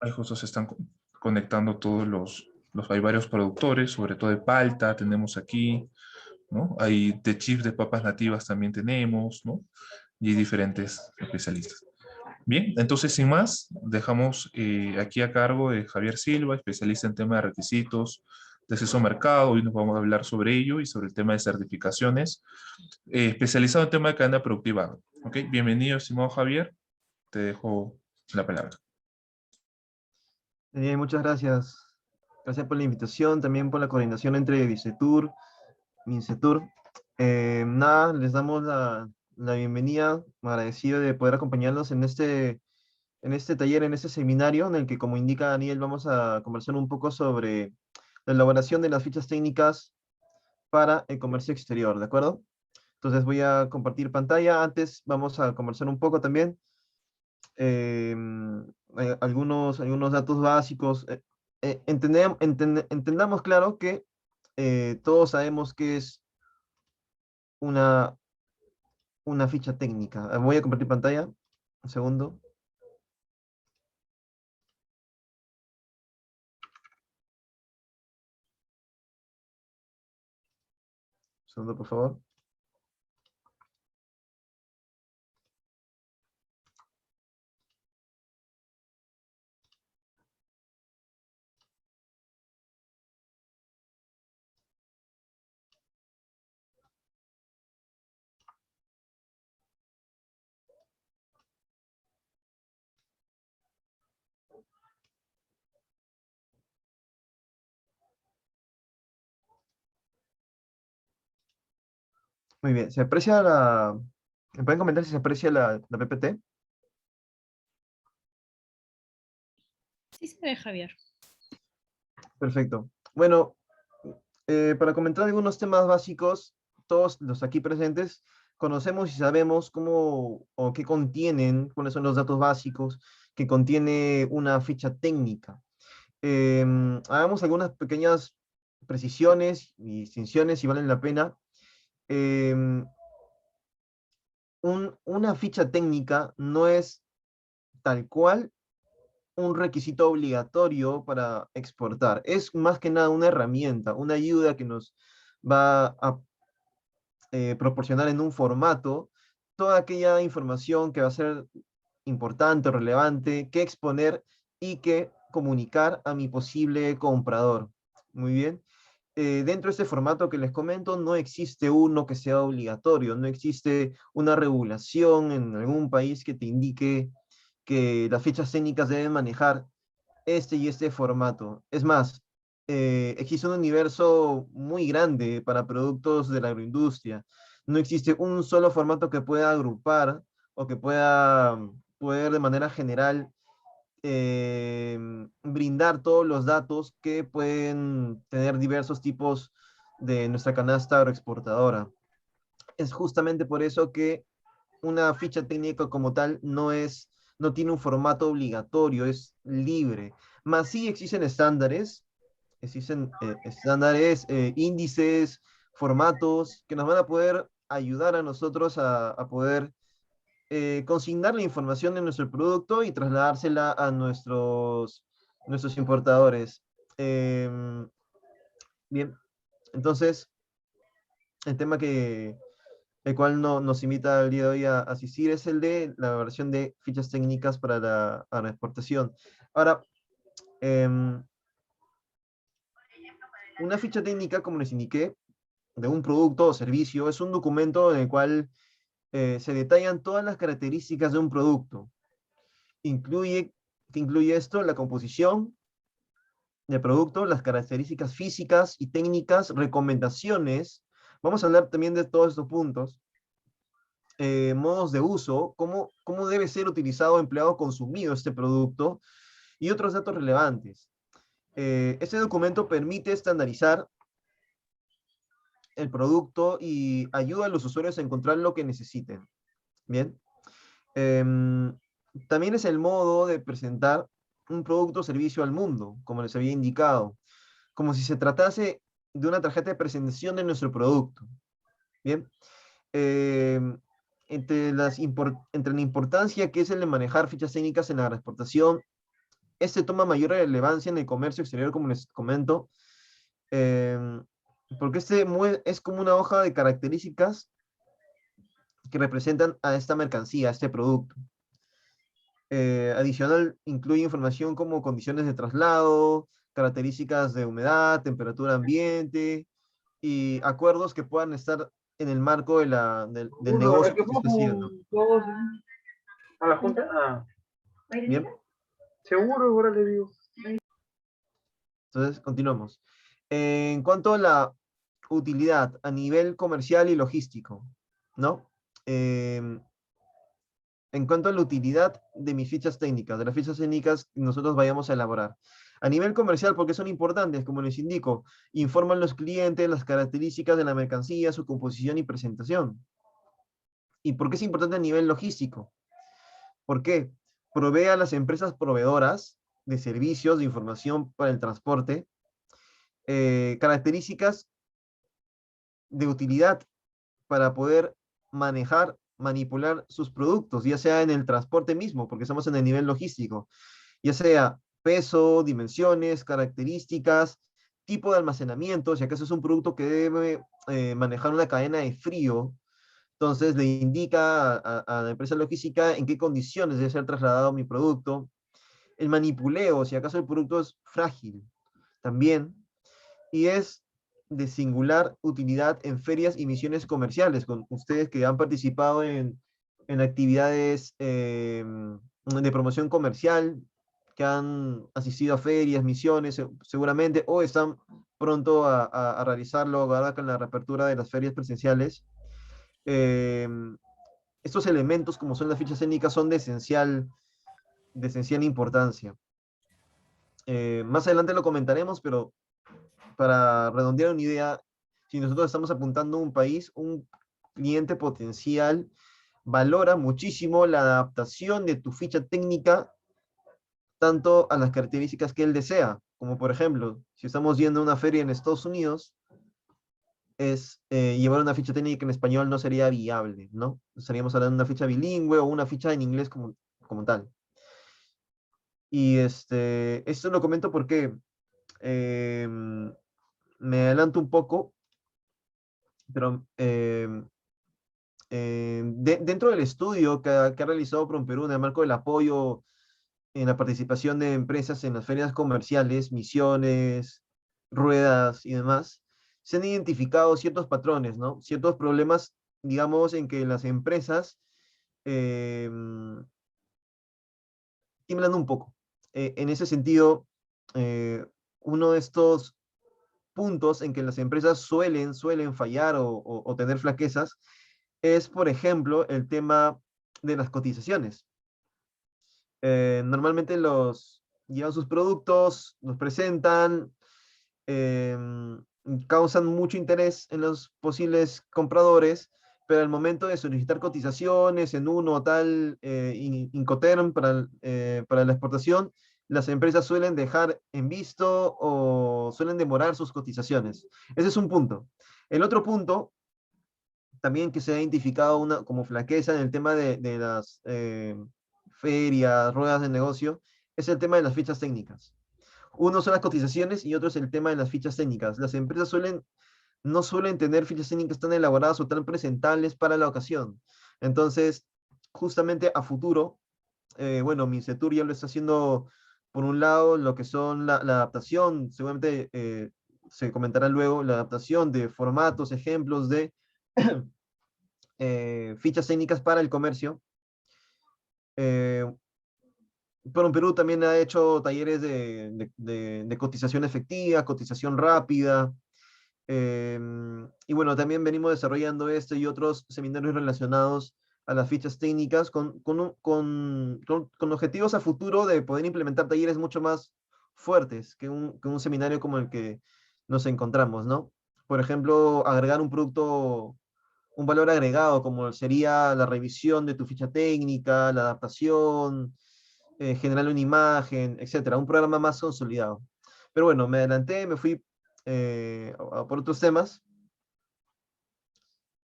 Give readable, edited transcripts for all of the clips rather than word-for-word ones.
Ahí justo se están conectando todos hay varios productores, sobre todo de palta tenemos aquí, ¿no? Hay de chips de papas nativas también tenemos, ¿no? Y diferentes especialistas. Bien, entonces sin más, dejamos aquí a cargo de Javier Silva, especialista en tema de requisitos de acceso a mercado. Hoy nos vamos a hablar sobre ello y sobre el tema de certificaciones, especializado en tema de cadena productiva. ¿Ok? Bienvenido, estimado Javier. Te dejo la palabra. Muchas gracias. Gracias por la invitación, también por la coordinación entre Dicetur, Mincetur. Nada, les damos la bienvenida, agradecido de poder acompañarnos en este taller, en este seminario, en el que, como indica Daniel, vamos a conversar un poco sobre la elaboración de las fichas técnicas para el comercio exterior, ¿de acuerdo? Entonces voy a compartir pantalla. Antes vamos a conversar un poco también eh, algunos datos básicos. Entendamos claro que todos sabemos que es una, una ficha técnica. Voy a compartir pantalla. Un segundo. Un segundo, por favor. Muy bien. ¿Se aprecia la... ¿Me pueden comentar si se aprecia la PPT? Sí se ve, Javier. Perfecto. Bueno, para comentar algunos temas básicos, todos los aquí presentes conocemos y sabemos cómo o qué contienen, cuáles son los datos básicos que contiene una ficha técnica. Hagamos algunas pequeñas precisiones y distinciones si valen la pena. Em, una ficha técnica no es tal cual un requisito obligatorio para exportar. Es más que nada una herramienta, una ayuda que nos va a proporcionar en un formato toda aquella información que va a ser importante, relevante, que exponer y que comunicar a mi posible comprador. Muy bien. Dentro de este formato que les comento, no existe uno que sea obligatorio, no existe una regulación en algún país que te indique que las fichas técnicas deben manejar este y este formato. Es más, existe un universo muy grande para productos de la agroindustria. No existe un solo formato que pueda agrupar o que pueda poder de manera general brindar todos los datos que pueden tener diversos tipos de nuestra canasta agroexportadora. Es justamente por eso que una ficha técnica como tal no tiene un formato obligatorio, es libre. Más sí existen estándares, índices, formatos que nos van a poder ayudar a nosotros a poder consignar la información de nuestro producto y trasladársela a nuestros importadores. Em, Bien, entonces, el tema el cual nos invita el día de hoy a asistir es el de la versión de fichas técnicas para la exportación. Ahora, em, una ficha técnica, como les indiqué, de un producto o servicio, es un documento en el cual se detallan todas las características de un producto. Incluye, ¿Qué incluye esto? La composición del producto, las características físicas y técnicas, recomendaciones. Vamos a hablar también de todos estos puntos. Modos de uso, cómo debe ser utilizado, empleado, consumido este producto y otros datos relevantes. Este documento permite estandarizar el producto y ayuda a los usuarios a encontrar lo que necesiten. Bien. También es el modo de presentar un producto o servicio al mundo, como les había indicado, como si se tratase de una tarjeta de presentación de nuestro producto. Bien. Em, entre la importancia que es el de manejar fichas técnicas en la exportación, este toma mayor relevancia en el comercio exterior, como les comento, porque es como una hoja de características que representan a esta mercancía, a este producto. Adicional, incluye información como condiciones de traslado, características de humedad, temperatura ambiente y acuerdos que puedan estar en el marco del Seguro, es negocio que que se fuimos esté haciendo. con todos a la junta. Ah, Bien, seguro, ahora le digo. entonces continuamos. En cuanto a la utilidad a nivel comercial y logístico, ¿no? En cuanto a la utilidad de mis fichas técnicas, de las fichas técnicas que nosotros vayamos a elaborar. A nivel comercial, porque son importantes, como les indico, informan a los clientes las características de la mercancía, su composición y presentación. ¿Y por qué es importante a nivel logístico? ¿Por qué? Provee a las empresas proveedoras de servicios de información para el transporte características de utilidad para poder manejar, manipular sus productos, ya sea en el transporte mismo, porque estamos en el nivel logístico, ya sea peso, dimensiones, características, tipo de almacenamiento, si acaso es un producto que debe manejar una cadena de frío, entonces le indica a la empresa logística en qué condiciones debe ser trasladado mi producto. El manipuleo, si acaso el producto es frágil, también. Y es de singular utilidad en ferias y misiones comerciales, con ustedes que han participado en actividades de promoción comercial, que han asistido a ferias, misiones, seguramente, o están pronto a realizarlo ahora con la reapertura de las ferias presenciales. Eh, Estos elementos, como son las fichas técnicas, son de esencial importancia. Más adelante lo comentaremos, pero para redondear una idea, si nosotros estamos apuntando a un país, un cliente potencial valora muchísimo la adaptación de tu ficha técnica tanto a las características que él desea, como por ejemplo, si estamos yendo a una feria en Estados Unidos, llevar una ficha técnica en español no sería viable, ¿no? Estaríamos hablando de una ficha bilingüe o una ficha en inglés como tal. Y esto lo comento porque me adelanto un poco, pero dentro del estudio que ha realizado PROMPERÚ en el marco del apoyo en la participación de empresas en las ferias comerciales, misiones, ruedas y demás, se han identificado ciertos patrones, ¿no? Ciertos problemas, digamos, en que las empresas eh, tiemblan un poco. En ese sentido, uno de estos puntos en que las empresas suelen fallar o tener flaquezas es, por ejemplo, el tema de las cotizaciones. Normalmente los llevan sus productos, los presentan, causan mucho interés en los posibles compradores, pero al momento de solicitar cotizaciones en uno o tal Incoterm para la exportación, las empresas suelen dejar en visto o suelen demorar sus cotizaciones. Ese es un punto. El otro punto también que se ha identificado como flaqueza en el tema de las ferias, ruedas de negocio, es el tema de las fichas técnicas. Uno son las cotizaciones y otro es el tema de las fichas técnicas. Las empresas no suelen tener fichas técnicas tan elaboradas o tan presentables para la ocasión. Entonces, justamente a futuro, bueno, Mincetur ya lo está haciendo, por un lado, lo que son la adaptación, seguramente se comentará luego, la adaptación de formatos, ejemplos de fichas técnicas para el comercio. Pero en Perú también ha hecho talleres de cotización efectiva, cotización rápida. Y bueno, también venimos desarrollando este y otros seminarios relacionados a las fichas técnicas con objetivos a futuro de poder implementar talleres mucho más fuertes que un seminario como el que nos encontramos, ¿no? Por ejemplo, agregar un valor agregado, como sería la revisión de tu ficha técnica, la adaptación, generar una imagen, etcétera, un programa más consolidado. Pero bueno, me adelanté, me fui por otros temas.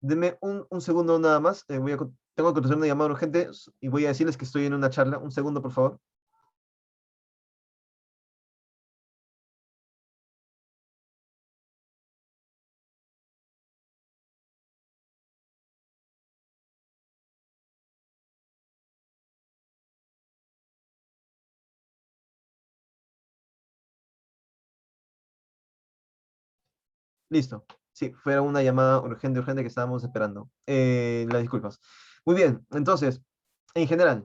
Denme un segundo nada más. Tengo que contestar una llamada urgente y voy a decirles que estoy en una charla. Un segundo, por favor. Listo. Sí, fue una llamada urgente, urgente que estábamos esperando. Las disculpas. Muy bien, entonces, en general,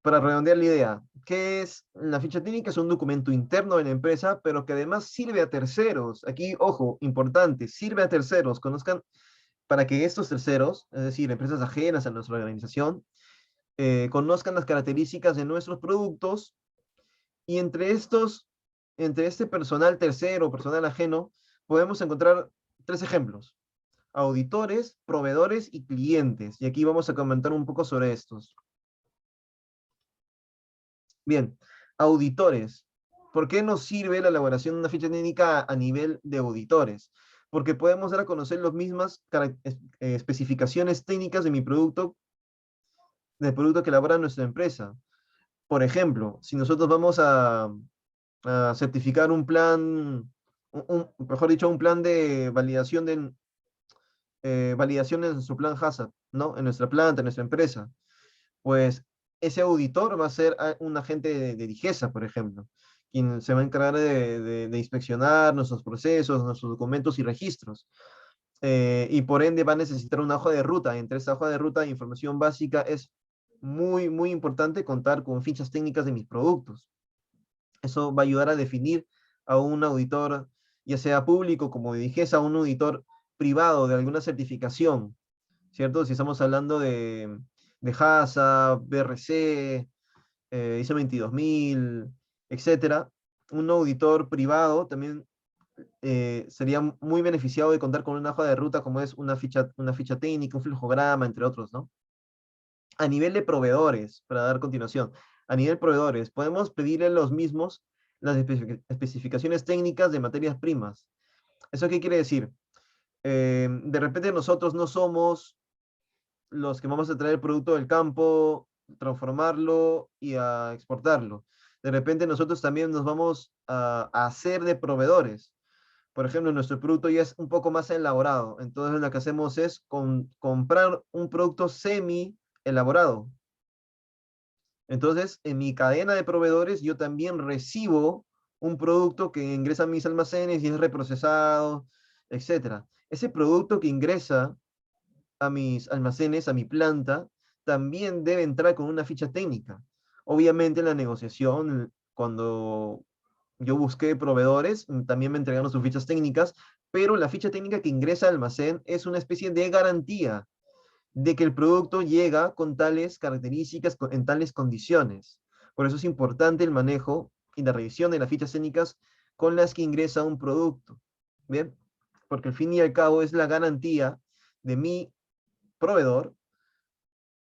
para redondear la idea, ¿qué es la ficha técnica? Es un documento interno de la empresa, pero que además sirve a terceros. Aquí, ojo, importante, sirve a terceros. Conozcan para que estos terceros, es decir, empresas ajenas a nuestra organización, conozcan las características de nuestros productos y entre este personal tercero, personal ajeno, podemos encontrar tres ejemplos: auditores, proveedores y clientes. Y aquí vamos a comentar un poco sobre estos. Bien, auditores. ¿Por qué nos sirve la elaboración de una ficha técnica a nivel de auditores? Porque podemos dar a conocer las mismas especificaciones técnicas de mi producto, del producto que elabora nuestra empresa. Por ejemplo, si nosotros vamos a certificar un plan, mejor dicho, un plan de validación en nuestro plan HACCP, ¿no? En nuestra planta, en nuestra empresa, pues ese auditor va a ser un agente de Digesa, por ejemplo, quien se va a encargar de inspeccionar nuestros procesos, nuestros documentos y registros. Y por ende va a necesitar una hoja de ruta. Entre esta hoja de ruta de información básica es muy, muy importante contar con fichas técnicas de mis productos. Eso va a ayudar a definir a un auditor, ya sea público, como dijese, a un auditor privado de alguna certificación, ¿cierto? Si estamos hablando de HACCP, BRC, ISO 22000, etcétera, un auditor privado también sería muy beneficiado de contar con una hoja de ruta como es una ficha técnica, un flujograma, entre otros, ¿no? A nivel de proveedores, para dar continuación, a nivel de proveedores, podemos pedirle a los mismos las especificaciones técnicas de materias primas. ¿Eso qué quiere decir? De repente nosotros no somos los que vamos a traer el producto del campo, transformarlo y a exportarlo. De repente nosotros también nos vamos a hacer de proveedores. Por ejemplo, nuestro producto ya es un poco más elaborado. Entonces lo que hacemos es comprar un producto semi elaborado. Entonces, en mi cadena de proveedores, yo también recibo un producto que ingresa a mis almacenes y es reprocesado, etcétera. Ese producto que ingresa a mis almacenes, a mi planta, también debe entrar con una ficha técnica. Obviamente en la negociación, cuando yo busqué proveedores, también me entregaron sus fichas técnicas, pero la ficha técnica que ingresa al almacén es una especie de garantía de que el producto llega con tales características, en tales condiciones. Por eso es importante el manejo y la revisión de las fichas técnicas con las que ingresa un producto. ¿Bien? Porque al fin y al cabo es la garantía de mi proveedor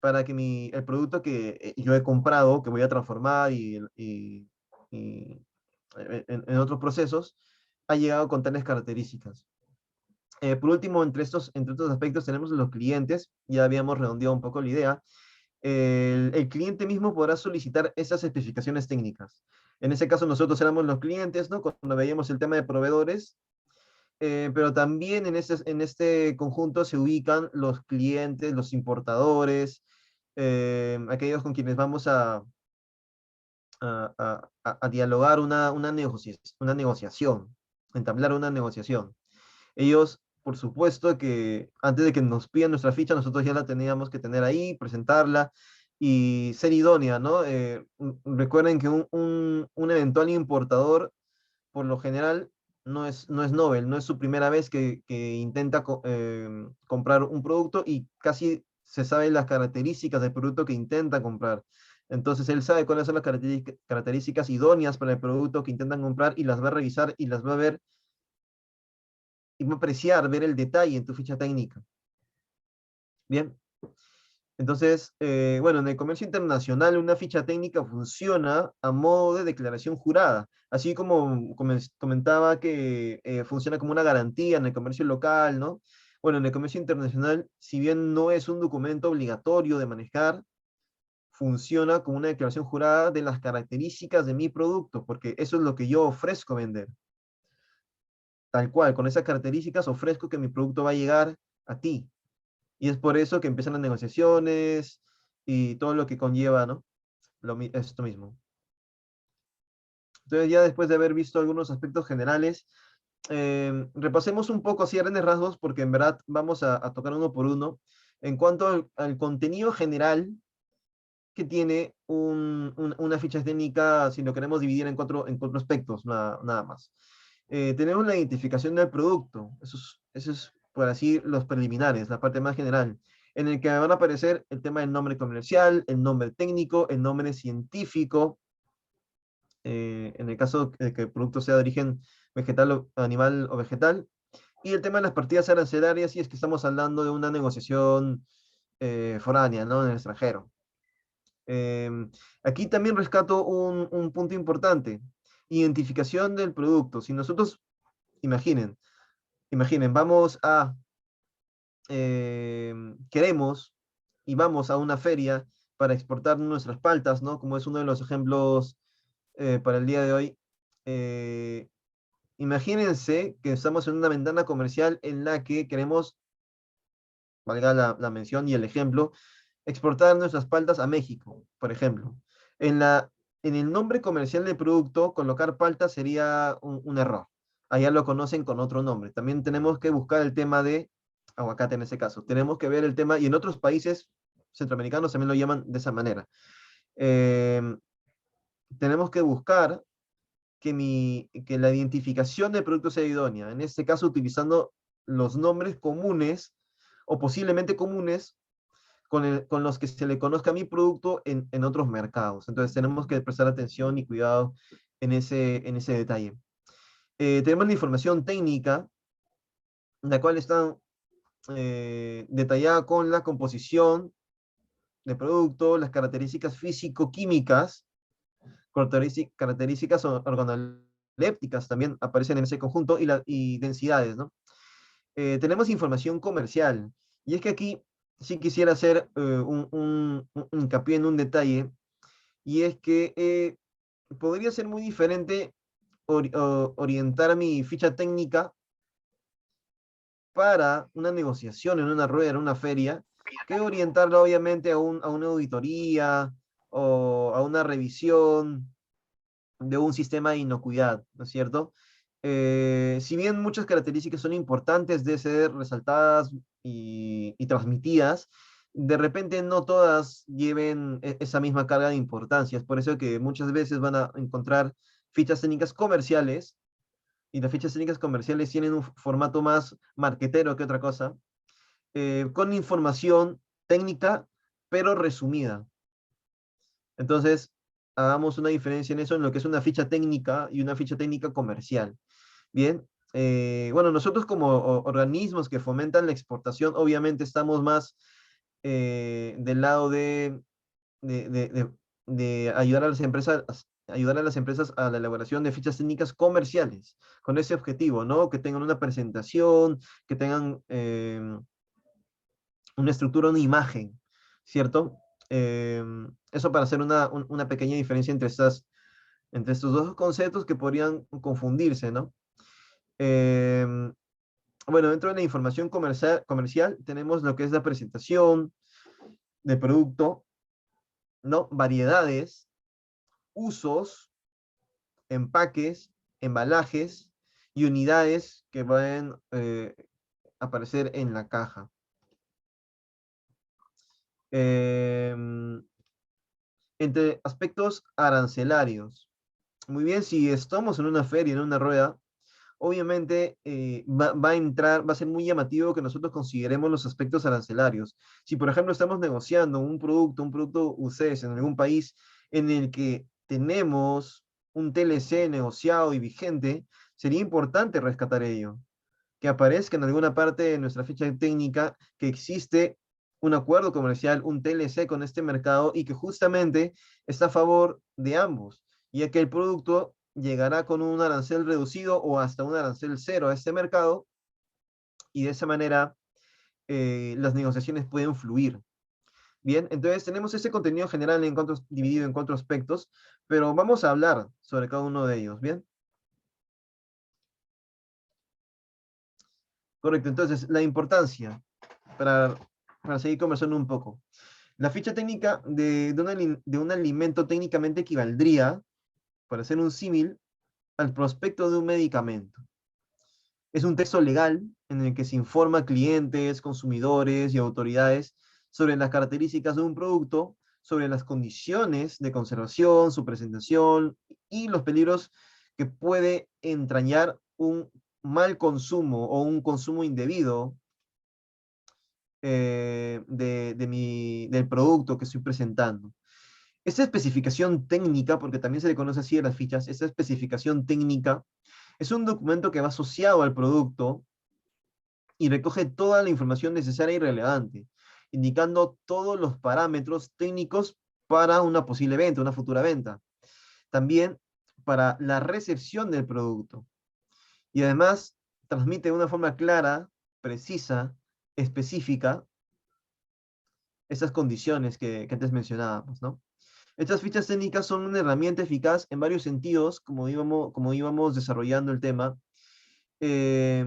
para que el producto que yo he comprado, que voy a transformar en otros procesos, ha llegado con tales características. Por último, entre estos aspectos tenemos los clientes, ya habíamos redondeado un poco la idea. El cliente mismo podrá solicitar esas especificaciones técnicas. En ese caso nosotros éramos los clientes, ¿no? Cuando veíamos el tema de proveedores, pero también en este conjunto se ubican los clientes, los importadores, aquellos con quienes vamos a dialogar una negociación, entablar una negociación. Ellos, por supuesto, que antes de que nos pidan nuestra ficha, nosotros ya la teníamos que tener ahí, presentarla y ser idónea, ¿no? Recuerden que un eventual importador, por lo general, no es novel, no es su primera vez que intenta comprar un producto y casi se sabe las características del producto que intenta comprar. Entonces él sabe cuáles son las características idóneas para el producto que intentan comprar y las va a revisar y las va a ver y va a apreciar, ver el detalle en tu ficha técnica. Bien. Entonces, bueno, en el comercio internacional una ficha técnica funciona a modo de declaración jurada, así como comentaba que funciona como una garantía en el comercio local, ¿no? Bueno, en el comercio internacional, si bien no es un documento obligatorio de manejar, funciona como una declaración jurada de las características de mi producto, porque eso es lo que yo ofrezco vender. Tal cual, con esas características ofrezco que mi producto va a llegar a ti. Y es por eso que empiezan las negociaciones y todo lo que conlleva, ¿no? Esto mismo. Entonces, ya después de haber visto algunos aspectos generales, repasemos un poco así a grandes rasgos, porque en verdad vamos a tocar uno por uno. En cuanto al contenido general que tiene una ficha técnica, si lo queremos dividir en cuatro aspectos, nada más. Tenemos la identificación del producto, eso es, por así, los preliminares, la parte más general, en el que van a aparecer el tema del nombre comercial, el nombre técnico, el nombre científico, en el caso de que el producto sea de origen vegetal, animal o vegetal, y el tema de las partidas arancelarias, si es que estamos hablando de una negociación foránea, ¿no? En el extranjero. Aquí también rescato un punto importante, identificación del producto. Si nosotros, imaginen, vamos a, queremos y vamos a una feria para exportar nuestras paltas, ¿no? Como es uno de los ejemplos para el día de hoy. Imagínense que estamos en una ventana comercial en la que queremos, valga la mención y el ejemplo, exportar nuestras paltas a México, por ejemplo. En, la, en el nombre comercial del producto, colocar palta sería un error. Allá lo conocen con otro nombre. También tenemos que buscar el tema de aguacate en ese caso. Tenemos que ver el tema, y en otros países centroamericanos también lo llaman de esa manera. Eh, tenemos que buscar que la identificación del producto sea idónea. En este caso, utilizando los nombres comunes o posiblemente comunes con los que se le conozca a mi producto en otros mercados. Entonces tenemos que prestar atención y cuidado en ese detalle. Tenemos la información técnica, la cual está detallada con la composición del producto, las características físico-químicas, características organolépticas también aparecen en ese conjunto, y densidades, ¿no? Tenemos información comercial, y es que aquí sí quisiera hacer un hincapié en un detalle, y es que podría ser muy diferente orientar mi ficha técnica para una negociación en una rueda, en una feria, que orientarla obviamente a una auditoría o a una revisión de un sistema de inocuidad, ¿no es cierto? Si bien muchas características son importantes de ser resaltadas y transmitidas, de repente no todas lleven esa misma carga de importancia. Es por eso que muchas veces van a encontrar fichas técnicas comerciales, y las fichas técnicas comerciales tienen un formato más marquetero que otra cosa, con información técnica, pero resumida. Entonces, hagamos una diferencia en eso, en lo que es una ficha técnica y una ficha técnica comercial. Bien, bueno, nosotros como organismos que fomentan la exportación, obviamente estamos más del lado de, de- de- de ayudar a las empresas a la elaboración de fichas técnicas comerciales, con ese objetivo, ¿no? Que tengan una presentación, que tengan una estructura, una imagen, ¿cierto? Eso para hacer una pequeña diferencia entre estos dos conceptos que podrían confundirse, ¿no? Em, bueno, dentro de la información comercial tenemos lo que es la presentación de producto, ¿no? Variedades, usos, empaques, embalajes y unidades que van a aparecer en la caja. Em, Entre aspectos arancelarios. Muy bien, si estamos en una feria, en una rueda, obviamente va a entrar, va a ser muy llamativo que nosotros consideremos los aspectos arancelarios. Si, por ejemplo, estamos negociando un producto UCES en algún país en el que tenemos un TLC negociado y vigente, sería importante rescatar ello, que aparezca en alguna parte de nuestra ficha técnica que existe un acuerdo comercial, un TLC con este mercado, y que justamente está a favor de ambos, ya que el producto llegará con un arancel reducido o hasta un arancel cero a este mercado, y de esa manera las negociaciones pueden fluir. Bien, entonces tenemos ese contenido general dividido en cuatro aspectos, pero vamos a hablar sobre cada uno de ellos, ¿bien? Correcto, entonces la importancia, para, para seguir conversando un poco. La ficha técnica de un alimento técnicamente equivaldría, para hacer un símil, al prospecto de un medicamento. Es un texto legal en el que se informa a clientes, consumidores y autoridades sobre las características de un producto, sobre las condiciones de conservación, su presentación y los peligros que puede entrañar un mal consumo o un consumo indebido del producto que estoy presentando. Esta especificación técnica, porque también se le conoce así a las fichas, esta especificación técnica es un documento que va asociado al producto y recoge toda la información necesaria y relevante, indicando todos los parámetros técnicos para una posible venta, una futura venta. También para la recepción del producto. Y además transmite de una forma clara, precisa, específica, esas condiciones que antes mencionábamos, ¿no? Estas fichas técnicas son una herramienta eficaz en varios sentidos, como íbamos desarrollando el tema, eh,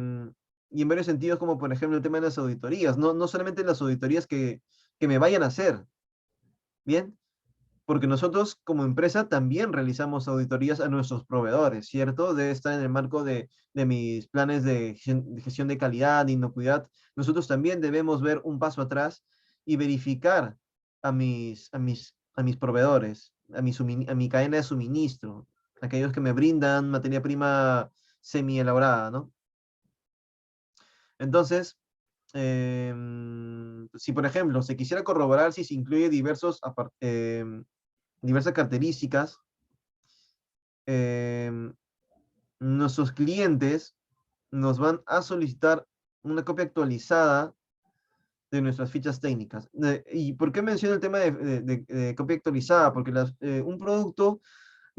y en varios sentidos, como por ejemplo el tema de las auditorías, no solamente las auditorías que me vayan a hacer, ¿bien? Porque nosotros como empresa también realizamos auditorías a nuestros proveedores, ¿cierto? Debe estar en el marco de mis planes de gestión de calidad, de inocuidad. Nosotros también debemos ver un paso atrás y verificar a mis proveedores, a mi cadena de suministro, aquellos que me brindan materia prima semi-elaborada, ¿no? Entonces, si por ejemplo se quisiera corroborar si se incluye diversas características, em, nuestros clientes nos van a solicitar una copia actualizada de nuestras fichas técnicas. ¿Y por qué menciono el tema de copia actualizada? Porque un producto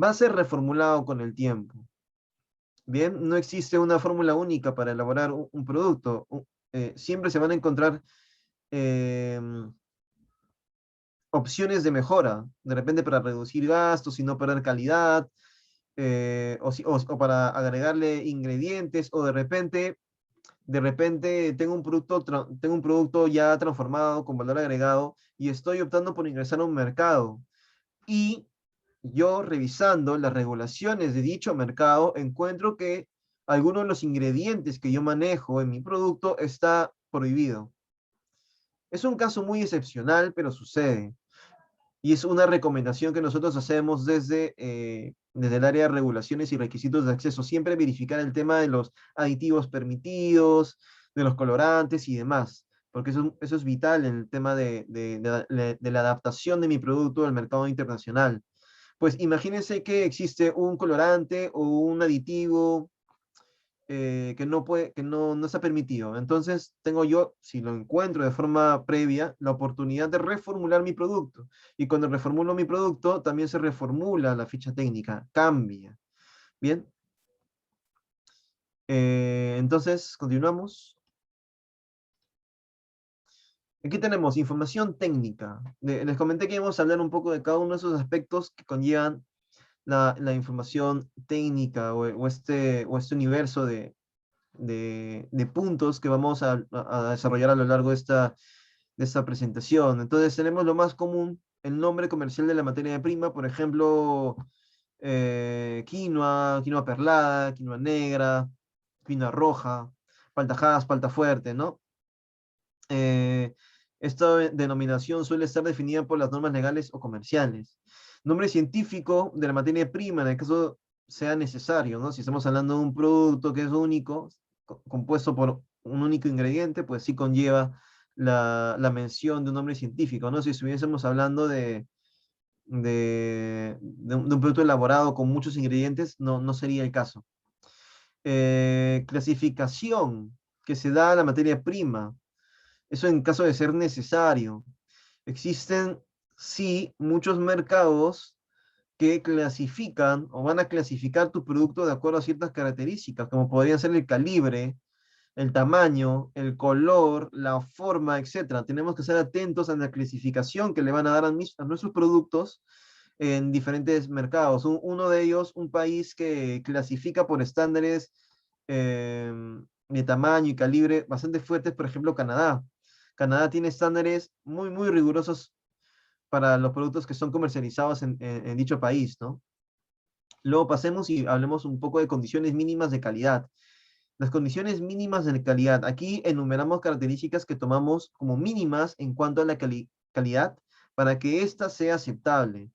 va a ser reformulado con el tiempo. Bien, no existe una fórmula única para elaborar un producto. Siempre se van a encontrar em, opciones de mejora, de repente para reducir gastos y no perder calidad, o para agregarle ingredientes, o de repente tengo un producto ya transformado con valor agregado y estoy optando por ingresar a un mercado. Y yo revisando las regulaciones de dicho mercado, encuentro que algunos de los ingredientes que yo manejo en mi producto está prohibido. Es un caso muy excepcional, pero sucede. Y es una recomendación que nosotros hacemos desde el área de regulaciones y requisitos de acceso. Siempre verificar el tema de los aditivos permitidos, de los colorantes y demás, porque eso es vital en el tema de la adaptación de mi producto al mercado internacional. Pues imagínense que existe un colorante o un aditivo que no está permitido. Entonces, tengo yo, si lo encuentro de forma previa, la oportunidad de reformular mi producto. Y cuando reformulo mi producto, también se reformula la ficha técnica, cambia. Bien. Entonces, continuamos. Aquí tenemos información técnica. Les comenté que íbamos a hablar un poco de cada uno de esos aspectos que conllevan la información técnica o este universo de puntos que vamos a desarrollar a lo largo de esta presentación. Entonces tenemos lo más común, el nombre comercial de la materia prima, por ejemplo, quinoa perlada, quinoa negra, quinoa roja, palta Hass, palta fuerte, ¿no? Eh, Esta denominación suele estar definida por las normas legales o comerciales. Nombre científico de la materia prima, en el caso sea necesario, ¿no? Si estamos hablando de un producto que es único, compuesto por un único ingrediente, pues sí conlleva la mención de un nombre científico, ¿no? Si estuviésemos hablando de un producto elaborado con muchos ingredientes, no sería el caso. Clasificación que se da a la materia prima. Eso en caso de ser necesario. Existen, sí, muchos mercados que clasifican o van a clasificar tu producto de acuerdo a ciertas características, como podrían ser el calibre, el tamaño, el color, la forma, etcétera. Tenemos que estar atentos a la clasificación que le van a dar a nuestros productos en diferentes mercados. Uno de ellos, un país que clasifica por estándares de tamaño y calibre bastante fuertes, por ejemplo, Canadá. Canadá tiene estándares muy, muy rigurosos para los productos que son comercializados en dicho país, ¿no? Luego pasemos y hablemos un poco de condiciones mínimas de calidad. Las condiciones mínimas de calidad. Aquí enumeramos características que tomamos como mínimas en cuanto a la calidad para que ésta sea aceptable.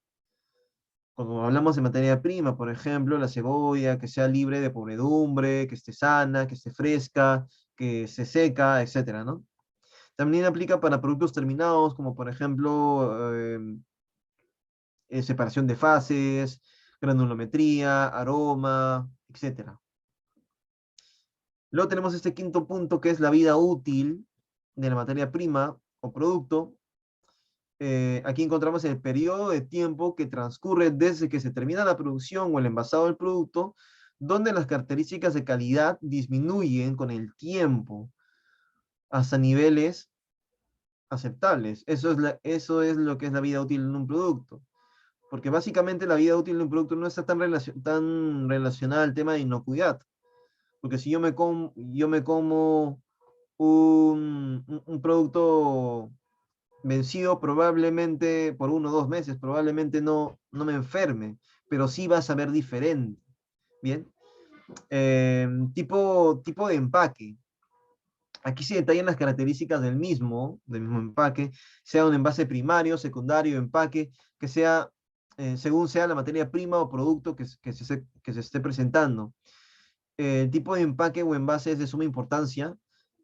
Cuando hablamos de materia prima, por ejemplo, la cebolla, que sea libre de podredumbre, que esté sana, que esté fresca, que se seca, etcétera, ¿no? También aplica para productos terminados, como por ejemplo, separación de fases, granulometría, aroma, etcétera. Luego tenemos este quinto punto que es la vida útil de la materia prima o producto. Aquí encontramos el periodo de tiempo que transcurre desde que se termina la producción o el envasado del producto, donde las características de calidad disminuyen con el tiempo hasta niveles aceptables. Eso es lo que es la vida útil en un producto. Porque básicamente la vida útil de un producto no está tan relacionada al tema de inocuidad. Porque si yo me como un producto vencido, probablemente por 1 o 2 meses, probablemente no me enferme, pero sí va a saber diferente. Bien. Tipo de empaque. Aquí se detallan las características del mismo empaque, sea un envase primario, secundario, empaque, que sea, según sea la materia prima o producto que se esté presentando. El tipo de empaque o envase es de suma importancia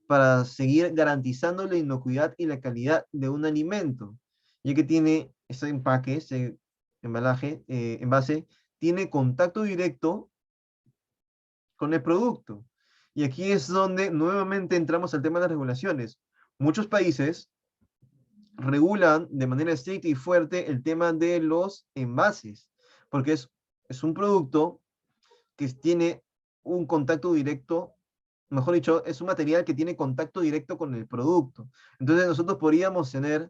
para seguir garantizando la inocuidad y la calidad de un alimento, ya que tiene ese empaque, ese embalaje, envase, tiene contacto directo con el producto. Y aquí es donde nuevamente entramos al tema de las regulaciones. Muchos países regulan de manera estricta y fuerte el tema de los envases, porque es un producto que tiene un contacto directo, mejor dicho, es un material que tiene contacto directo con el producto. Entonces nosotros podríamos tener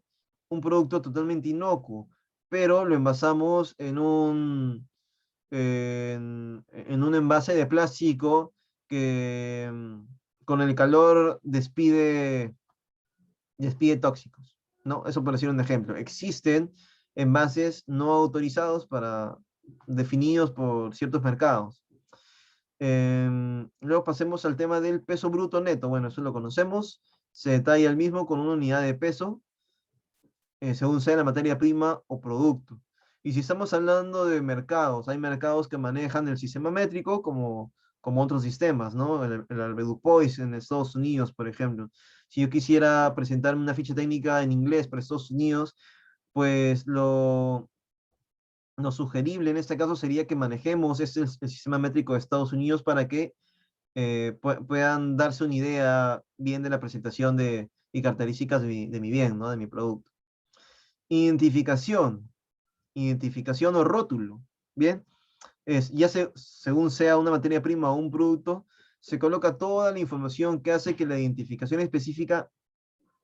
un producto totalmente inocuo, pero lo envasamos en un envase de plástico que con el calor despide tóxicos, ¿no? Eso por decir un ejemplo. Existen envases no autorizados definidos por ciertos mercados. Luego pasemos al tema del peso bruto neto. Bueno, eso lo conocemos. Se detalla el mismo con una unidad de peso, según sea la materia prima o producto. Y si estamos hablando de mercados, hay mercados que manejan el sistema métrico como otros sistemas, ¿no? El Albedo Poise en Estados Unidos, por ejemplo. Si yo quisiera presentarme una ficha técnica en inglés para Estados Unidos, pues lo sugerible en este caso sería que manejemos el sistema métrico de Estados Unidos para que puedan darse una idea bien de la presentación y características de mi bien, ¿no? De mi producto. Identificación. Identificación o rótulo. Bien. Según sea una materia prima o un producto, se coloca toda la información que hace que la identificación específica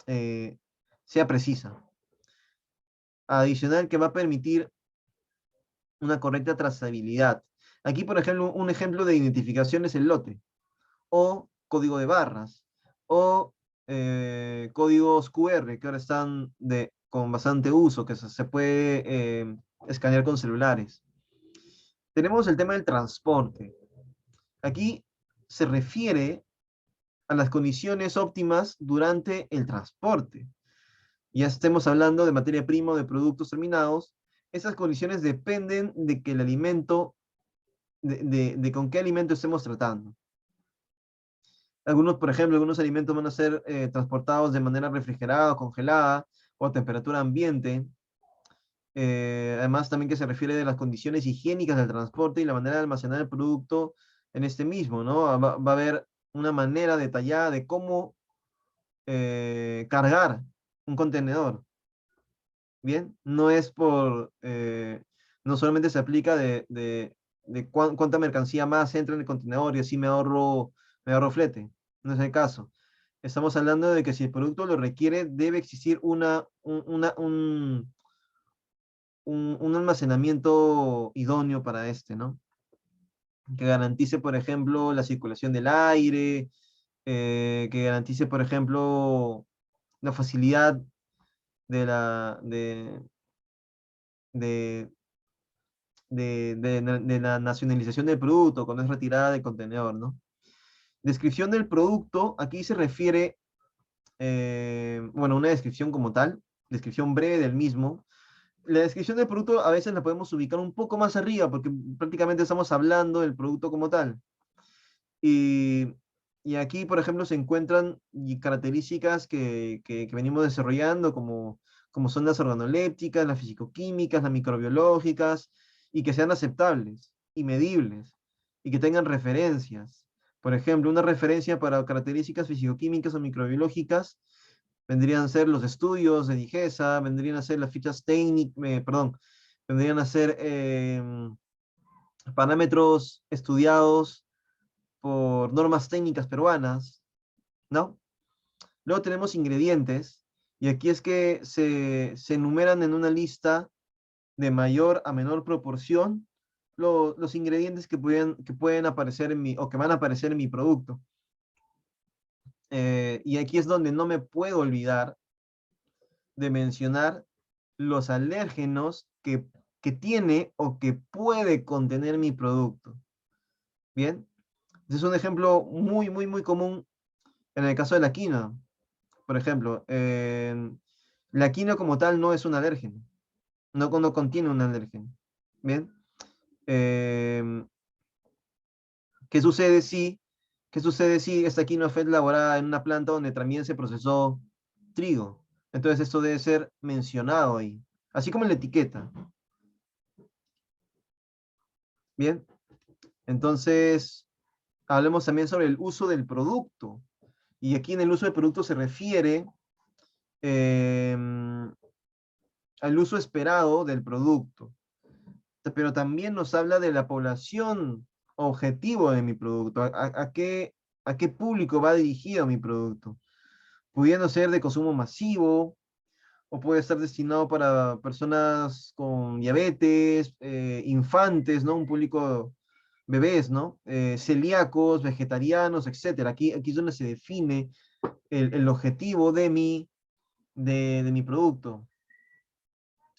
sea precisa. Adicional que va a permitir una correcta trazabilidad. Aquí, por ejemplo, un ejemplo de identificación es el lote, o código de barras, o códigos QR, que ahora están con bastante uso, que se puede escanear con celulares. Tenemos el tema del transporte. Aquí se refiere a las condiciones óptimas durante el transporte. Ya estemos hablando de materia prima o de productos terminados, esas condiciones dependen de que el alimento, de con qué alimento estemos tratando. Por ejemplo, algunos alimentos van a ser transportados de manera refrigerada o congelada o a temperatura ambiente. Además, también que se refiere de las condiciones higiénicas del transporte y la manera de almacenar el producto en este mismo, ¿no? Va a haber una manera detallada de cómo cargar un contenedor. Bien, no solamente se aplica de cuánta mercancía más entra en el contenedor y así me ahorro flete. No es el caso. Estamos hablando de que si el producto lo requiere, debe existir un almacenamiento idóneo para este, ¿no? Que garantice, por ejemplo, la circulación del aire, que garantice, por ejemplo, la facilidad de la, de, de la nacionalización del producto cuando es retirada del contenedor, ¿no? Descripción del producto, aquí se refiere, bueno, una descripción como tal, descripción breve del mismo. La descripción del producto a veces la podemos ubicar un poco más arriba porque prácticamente estamos hablando del producto como tal. Y, y aquí, por ejemplo, se encuentran características que venimos desarrollando como son las organolépticas, las fisicoquímicas, las microbiológicas, y que sean aceptables y medibles y que tengan referencias. Por ejemplo, una referencia para características fisicoquímicas o microbiológicas vendrían a ser los estudios de DIGESA, vendrían a ser las fichas técnicas, perdón, vendrían a ser parámetros estudiados por normas técnicas peruanas, ¿no? Luego tenemos ingredientes, y aquí es que se enumeran en una lista de mayor a menor proporción los ingredientes que pueden aparecer o que van a aparecer en mi producto. Y aquí es donde no me puedo olvidar de mencionar los alérgenos que tiene o que puede contener mi producto. Bien, ese es un ejemplo muy, muy, muy común en el caso de la quinoa. Por ejemplo, la quinoa como tal no es un alérgeno, no contiene un alérgeno. Bien, eh, ¿qué sucede si, ¿qué sucede si esta quinoa fue elaborada en una planta donde también se procesó trigo? Entonces esto debe ser mencionado ahí, así como en la etiqueta. Bien, entonces hablemos también sobre el uso del producto. Y aquí en el uso del producto se refiere al uso esperado del producto. Pero también nos habla de la población objetivo de mi producto. A qué público va dirigido mi producto? Pudiendo ser de consumo masivo, o puede estar destinado para personas con diabetes, infantes, ¿no? Un público, bebés, ¿no? Celíacos, vegetarianos, etcétera. Aquí es donde se define el objetivo de mi producto.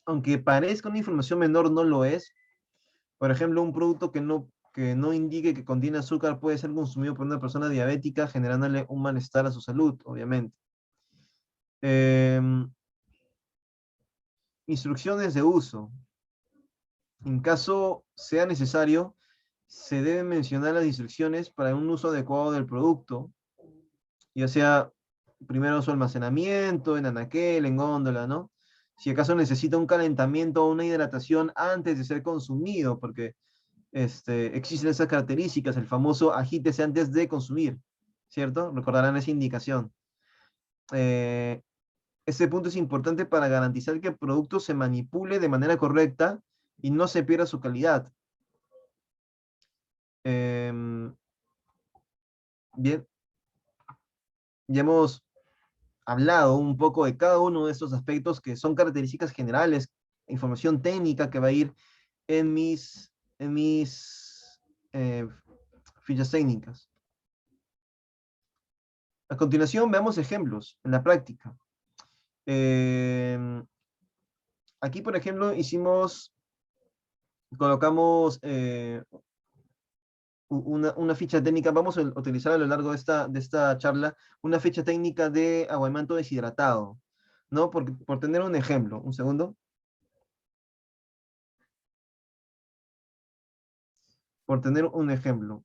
Aunque parezca una información menor, no lo es. Por ejemplo, un producto que no indique que contiene azúcar puede ser consumido por una persona diabética, generándole un malestar a su salud, obviamente. Em, Instrucciones de uso. En caso sea necesario, se deben mencionar las instrucciones para un uso adecuado del producto, ya sea primero su almacenamiento, en anaquel, en góndola, ¿no? Si acaso necesita un calentamiento o una hidratación antes de ser consumido, porque existen esas características, el famoso agítese antes de consumir, ¿cierto? Recordarán esa indicación. Este punto es importante para garantizar que el producto se manipule de manera correcta y no se pierda su calidad. Bien, ya hemos hablado un poco de cada uno de estos aspectos que son características generales, información técnica que va a ir en mis eh, fichas técnicas. A continuación, veamos ejemplos en la práctica. Aquí, por ejemplo, colocamos una ficha técnica, vamos a utilizar a lo largo de esta charla, una ficha técnica de aguaimanto deshidratado, ¿no? Por tener un ejemplo, un segundo. Por tener un ejemplo.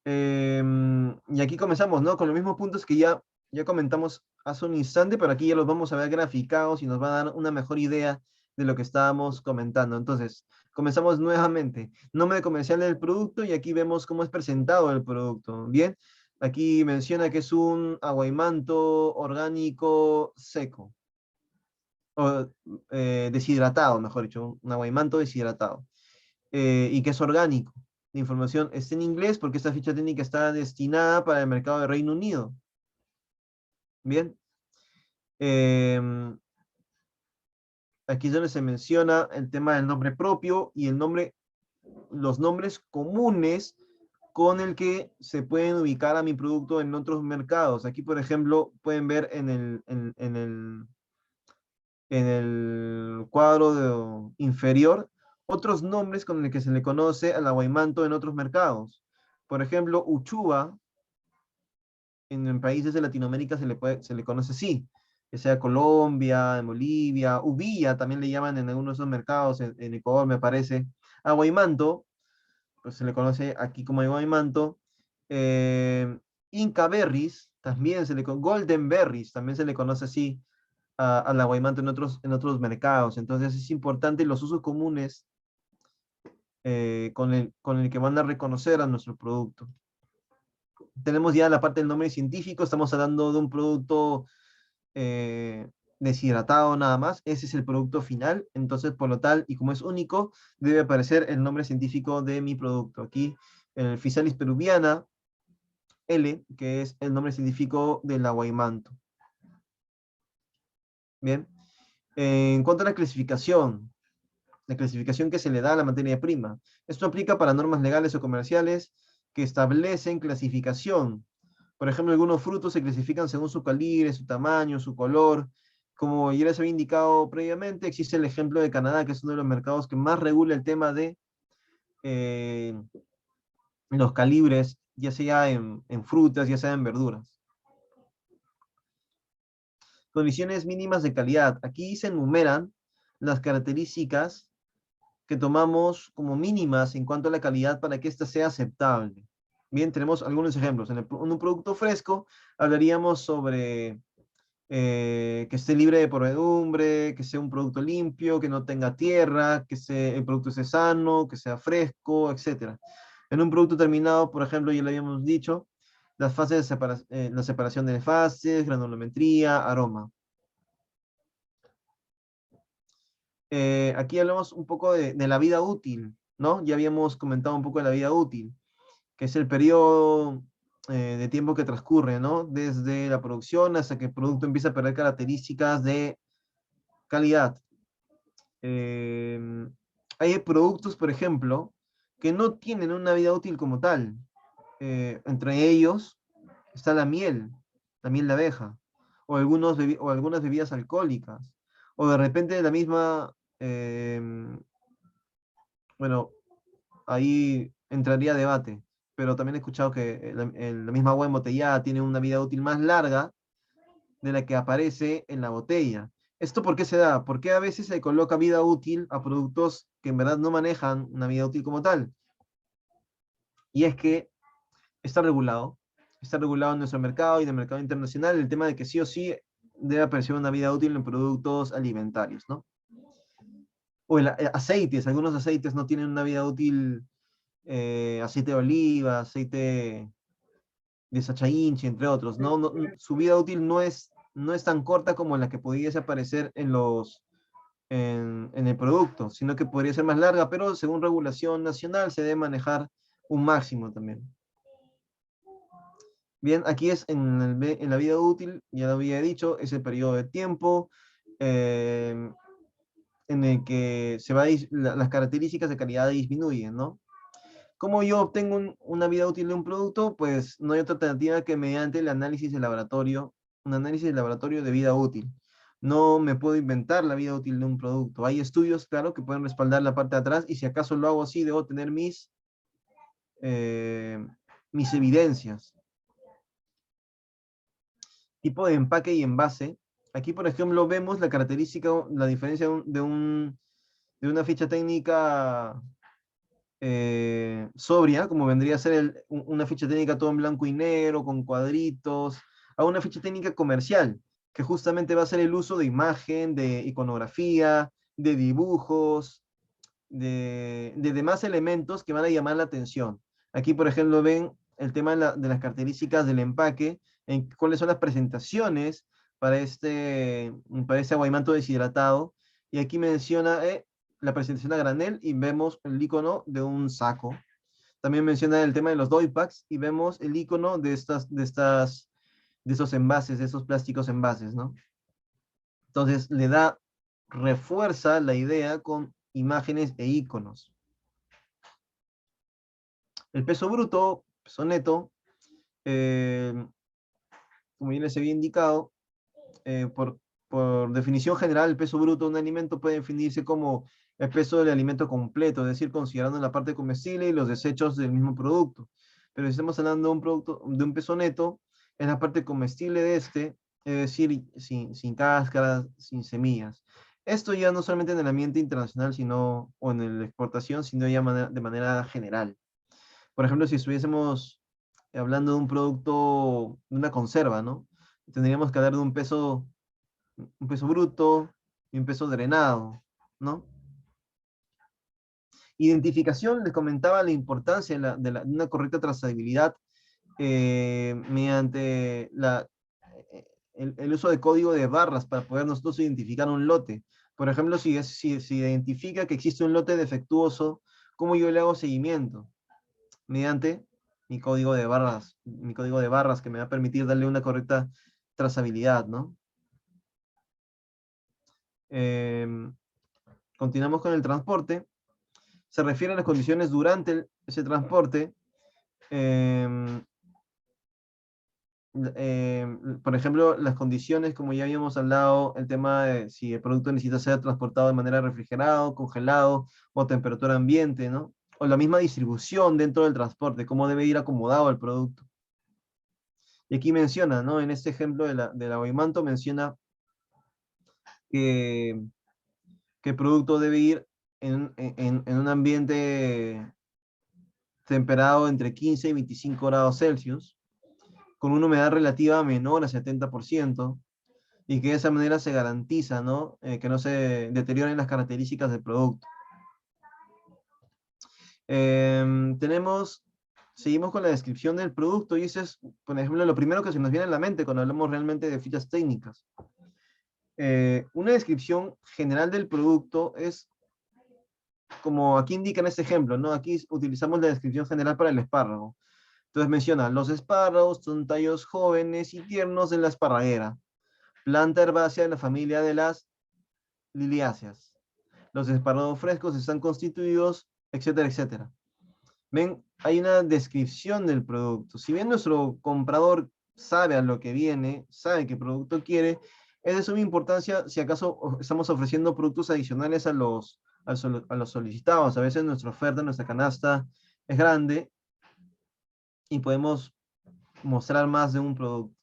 Y aquí comenzamos, ¿no? Con los mismos puntos que ya comentamos hace un instante, pero aquí ya los vamos a ver graficados y nos va a dar una mejor idea de lo que estábamos comentando. Entonces, comenzamos nuevamente. Nombre comercial del producto y aquí vemos cómo es presentado el producto. Bien, aquí menciona que es un aguaimanto orgánico seco. O deshidratado, mejor dicho, un aguaimanto deshidratado. Y que es orgánico. La información está en inglés porque esta ficha técnica está destinada para el mercado de Reino Unido. Bien. Aquí es donde se menciona el tema del nombre propio y los nombres comunes con el que se pueden ubicar a mi producto en otros mercados. Aquí, por ejemplo, pueden ver en el cuadro inferior otros nombres con el que se le conoce al aguaimanto en otros mercados. Por ejemplo, uchuva, en países de Latinoamérica se le conoce así, que sea Colombia, en Bolivia, ubilla también le llaman en algunos de esos mercados, en Ecuador me parece. Aguaimanto, pues se le conoce aquí como aguaimanto. Eh, Inca berries, también Golden berries, también se le conoce así al aguaimanto en otros mercados. Entonces es importante los usos comunes con el que van a reconocer a nuestro producto. Tenemos ya la parte del nombre científico, estamos hablando de un producto deshidratado nada más, ese es el producto final, entonces por lo tal, y como es único, debe aparecer el nombre científico de mi producto. Aquí, el Physalis peruviana, L, que es el nombre científico del aguaimanto. Bien, en cuanto a la clasificación que se le da a la materia prima, esto aplica para normas legales o comerciales que establecen clasificación. Por ejemplo, algunos frutos se clasifican según su calibre, su tamaño, su color. Como ya les había indicado previamente, existe el ejemplo de Canadá, que es uno de los mercados que más regula el tema de los calibres, ya sea en frutas, ya sea en verduras. Condiciones mínimas de calidad. Aquí se enumeran las características que tomamos como mínimas en cuanto a la calidad para que ésta sea aceptable. Bien, tenemos algunos ejemplos. En un producto fresco hablaríamos sobre que esté libre de podredumbre, que sea un producto limpio, que no tenga tierra, el producto esté sano, que sea fresco, etc. En un producto terminado, por ejemplo, ya lo habíamos dicho, las fases de la separación de fases, granulometría, aroma. Aquí hablamos un poco de la vida útil, ¿no? Ya habíamos comentado un poco de la vida útil, que es el periodo de tiempo que transcurre, ¿no? Desde la producción hasta que el producto empieza a perder características de calidad. Hay productos, por ejemplo, que no tienen una vida útil como tal. Entre ellos está la miel de abeja, o algunas bebidas alcohólicas, o de repente la misma, bueno, ahí entraría debate, pero también he escuchado que la misma agua embotellada tiene una vida útil más larga de la que aparece en la botella. ¿Esto por qué se da? Porque a veces se coloca vida útil a productos que en verdad no manejan una vida útil como tal. Y es que está regulado en nuestro mercado y en el mercado internacional el tema de que sí o sí debe aparecer una vida útil en productos alimentarios, ¿no? O aceites, algunos aceites no tienen una vida útil, aceite de oliva, aceite de Sacha Inchi, entre otros, ¿no? Su vida útil no es tan corta como la que pudiese aparecer en el producto, sino que podría ser más larga, pero según regulación nacional se debe manejar un máximo también. Bien, aquí es en la vida útil, ya lo había dicho, es el periodo de tiempo en el que las características de calidad disminuyen, ¿no? ¿Cómo yo obtengo una vida útil de un producto? Pues no hay otra alternativa que mediante el análisis de laboratorio, un análisis de laboratorio de vida útil. No me puedo inventar la vida útil de un producto. Hay estudios, claro, que pueden respaldar la parte de atrás y si acaso lo hago así, debo tener mis evidencias. Tipo de empaque y envase. Aquí, por ejemplo, vemos la característica, la diferencia de una ficha técnica sobria, como vendría a ser una ficha técnica todo en blanco y negro, con cuadritos, a una ficha técnica comercial, que justamente va a ser el uso de imagen, de iconografía, de dibujos, de demás elementos que van a llamar la atención. Aquí, por ejemplo, ven el tema de las características del empaque, en cuáles son las presentaciones para este aguaimanto deshidratado. Y aquí menciona la presentación a granel y vemos el icono de un saco. También menciona el tema de los doy packs y vemos el icono de esos envases, de esos plásticos envases, ¿no? Entonces refuerza la idea con imágenes e iconos. El peso bruto, peso neto, como ya les había indicado, por por definición general, el peso bruto de un alimento puede definirse como el peso del alimento completo, es decir, considerando la parte comestible y los desechos del mismo producto. Pero si estamos hablando de un producto, de un peso neto, es la parte comestible de este, es decir, sin cáscaras, sin semillas. Esto ya no solamente en el ambiente internacional, sino, o en la exportación, sino ya de manera general. Por ejemplo, si estuviésemos hablando de un producto, de una conserva, ¿no? Tendríamos que hablar de un peso bruto y un peso drenado, ¿no? Identificación, les comentaba la importancia de una correcta trazabilidad mediante el uso de código de barras para poder nosotros identificar un lote. Por ejemplo, si se identifica que existe un lote defectuoso, ¿cómo yo le hago seguimiento? Mediante mi código de barras que me va a permitir darle una correcta trazabilidad, ¿no? Continuamos con el transporte. Se refiere a las condiciones durante ese transporte. Por ejemplo, las condiciones, como ya habíamos hablado, el tema de si el producto necesita ser transportado de manera refrigerado, congelado o a temperatura ambiente, ¿no? O la misma distribución dentro del transporte, cómo debe ir acomodado el producto. Y aquí menciona, ¿no? En este ejemplo de la Guaymanto menciona que el producto debe ir en un ambiente temperado entre 15 y 25 grados Celsius, con una humedad relativa menor a 70%, y que de esa manera se garantiza, ¿no? Que no se deterioren las características del producto. Seguimos con la descripción del producto, y eso es, por ejemplo, lo primero que se nos viene a la mente cuando hablamos realmente de fichas técnicas. Una descripción general del producto es, como aquí indica en este ejemplo, ¿no? Aquí utilizamos la descripción general para el espárrago. Entonces menciona, los espárragos son tallos jóvenes y tiernos de la esparraguera, planta herbácea de la familia de las liliáceas. Los espárragos frescos están constituidos, etcétera, etcétera. Ven, hay una descripción del producto. Si bien nuestro comprador sabe a lo que viene, sabe qué producto quiere, es de suma importancia si acaso estamos ofreciendo productos adicionales a los solicitados. A veces nuestra oferta, nuestra canasta es grande y podemos mostrar más de un producto.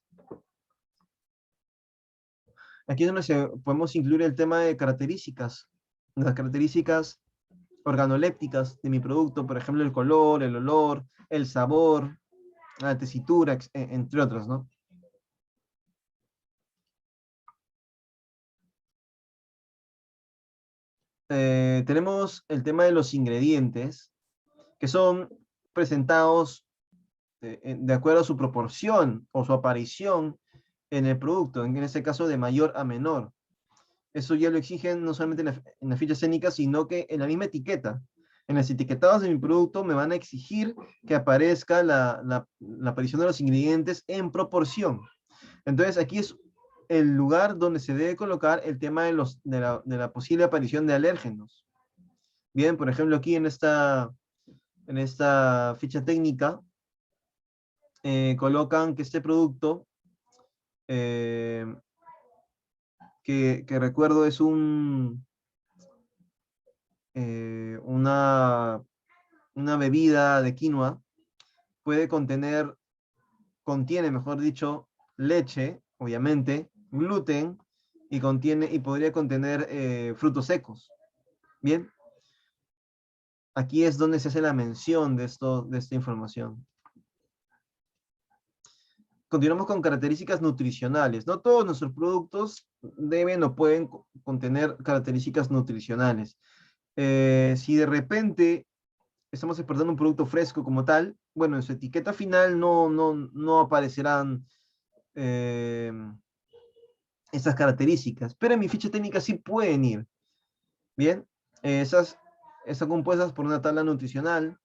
Aquí es donde podemos incluir el tema de características, las características organolépticas de mi producto, por ejemplo, el color, el olor, el sabor, la tesitura, entre otros, ¿no? Tenemos el tema de los ingredientes, que son presentados de acuerdo a su proporción o su aparición en el producto, en este caso de mayor a menor. Eso ya lo exigen no solamente en la ficha escénica, sino que en la misma etiqueta. En los etiquetados de mi producto me van a exigir que aparezca la aparición de los ingredientes en proporción. Entonces aquí es el lugar donde se debe colocar el tema de la posible aparición de alérgenos. Bien, por ejemplo, aquí en esta ficha técnica colocan que este producto, que recuerdo es una bebida de quinoa, contiene, mejor dicho, leche, obviamente, gluten, y podría contener frutos secos. Bien, aquí es donde se hace la mención de esta información. Continuamos con características nutricionales. No todos nuestros productos deben o pueden contener características nutricionales. Si de repente estamos exportando un producto fresco como tal, bueno, en su etiqueta final no aparecerán estas características, pero en mi ficha técnica sí pueden ir. Bien, están compuestas por una tabla nutricional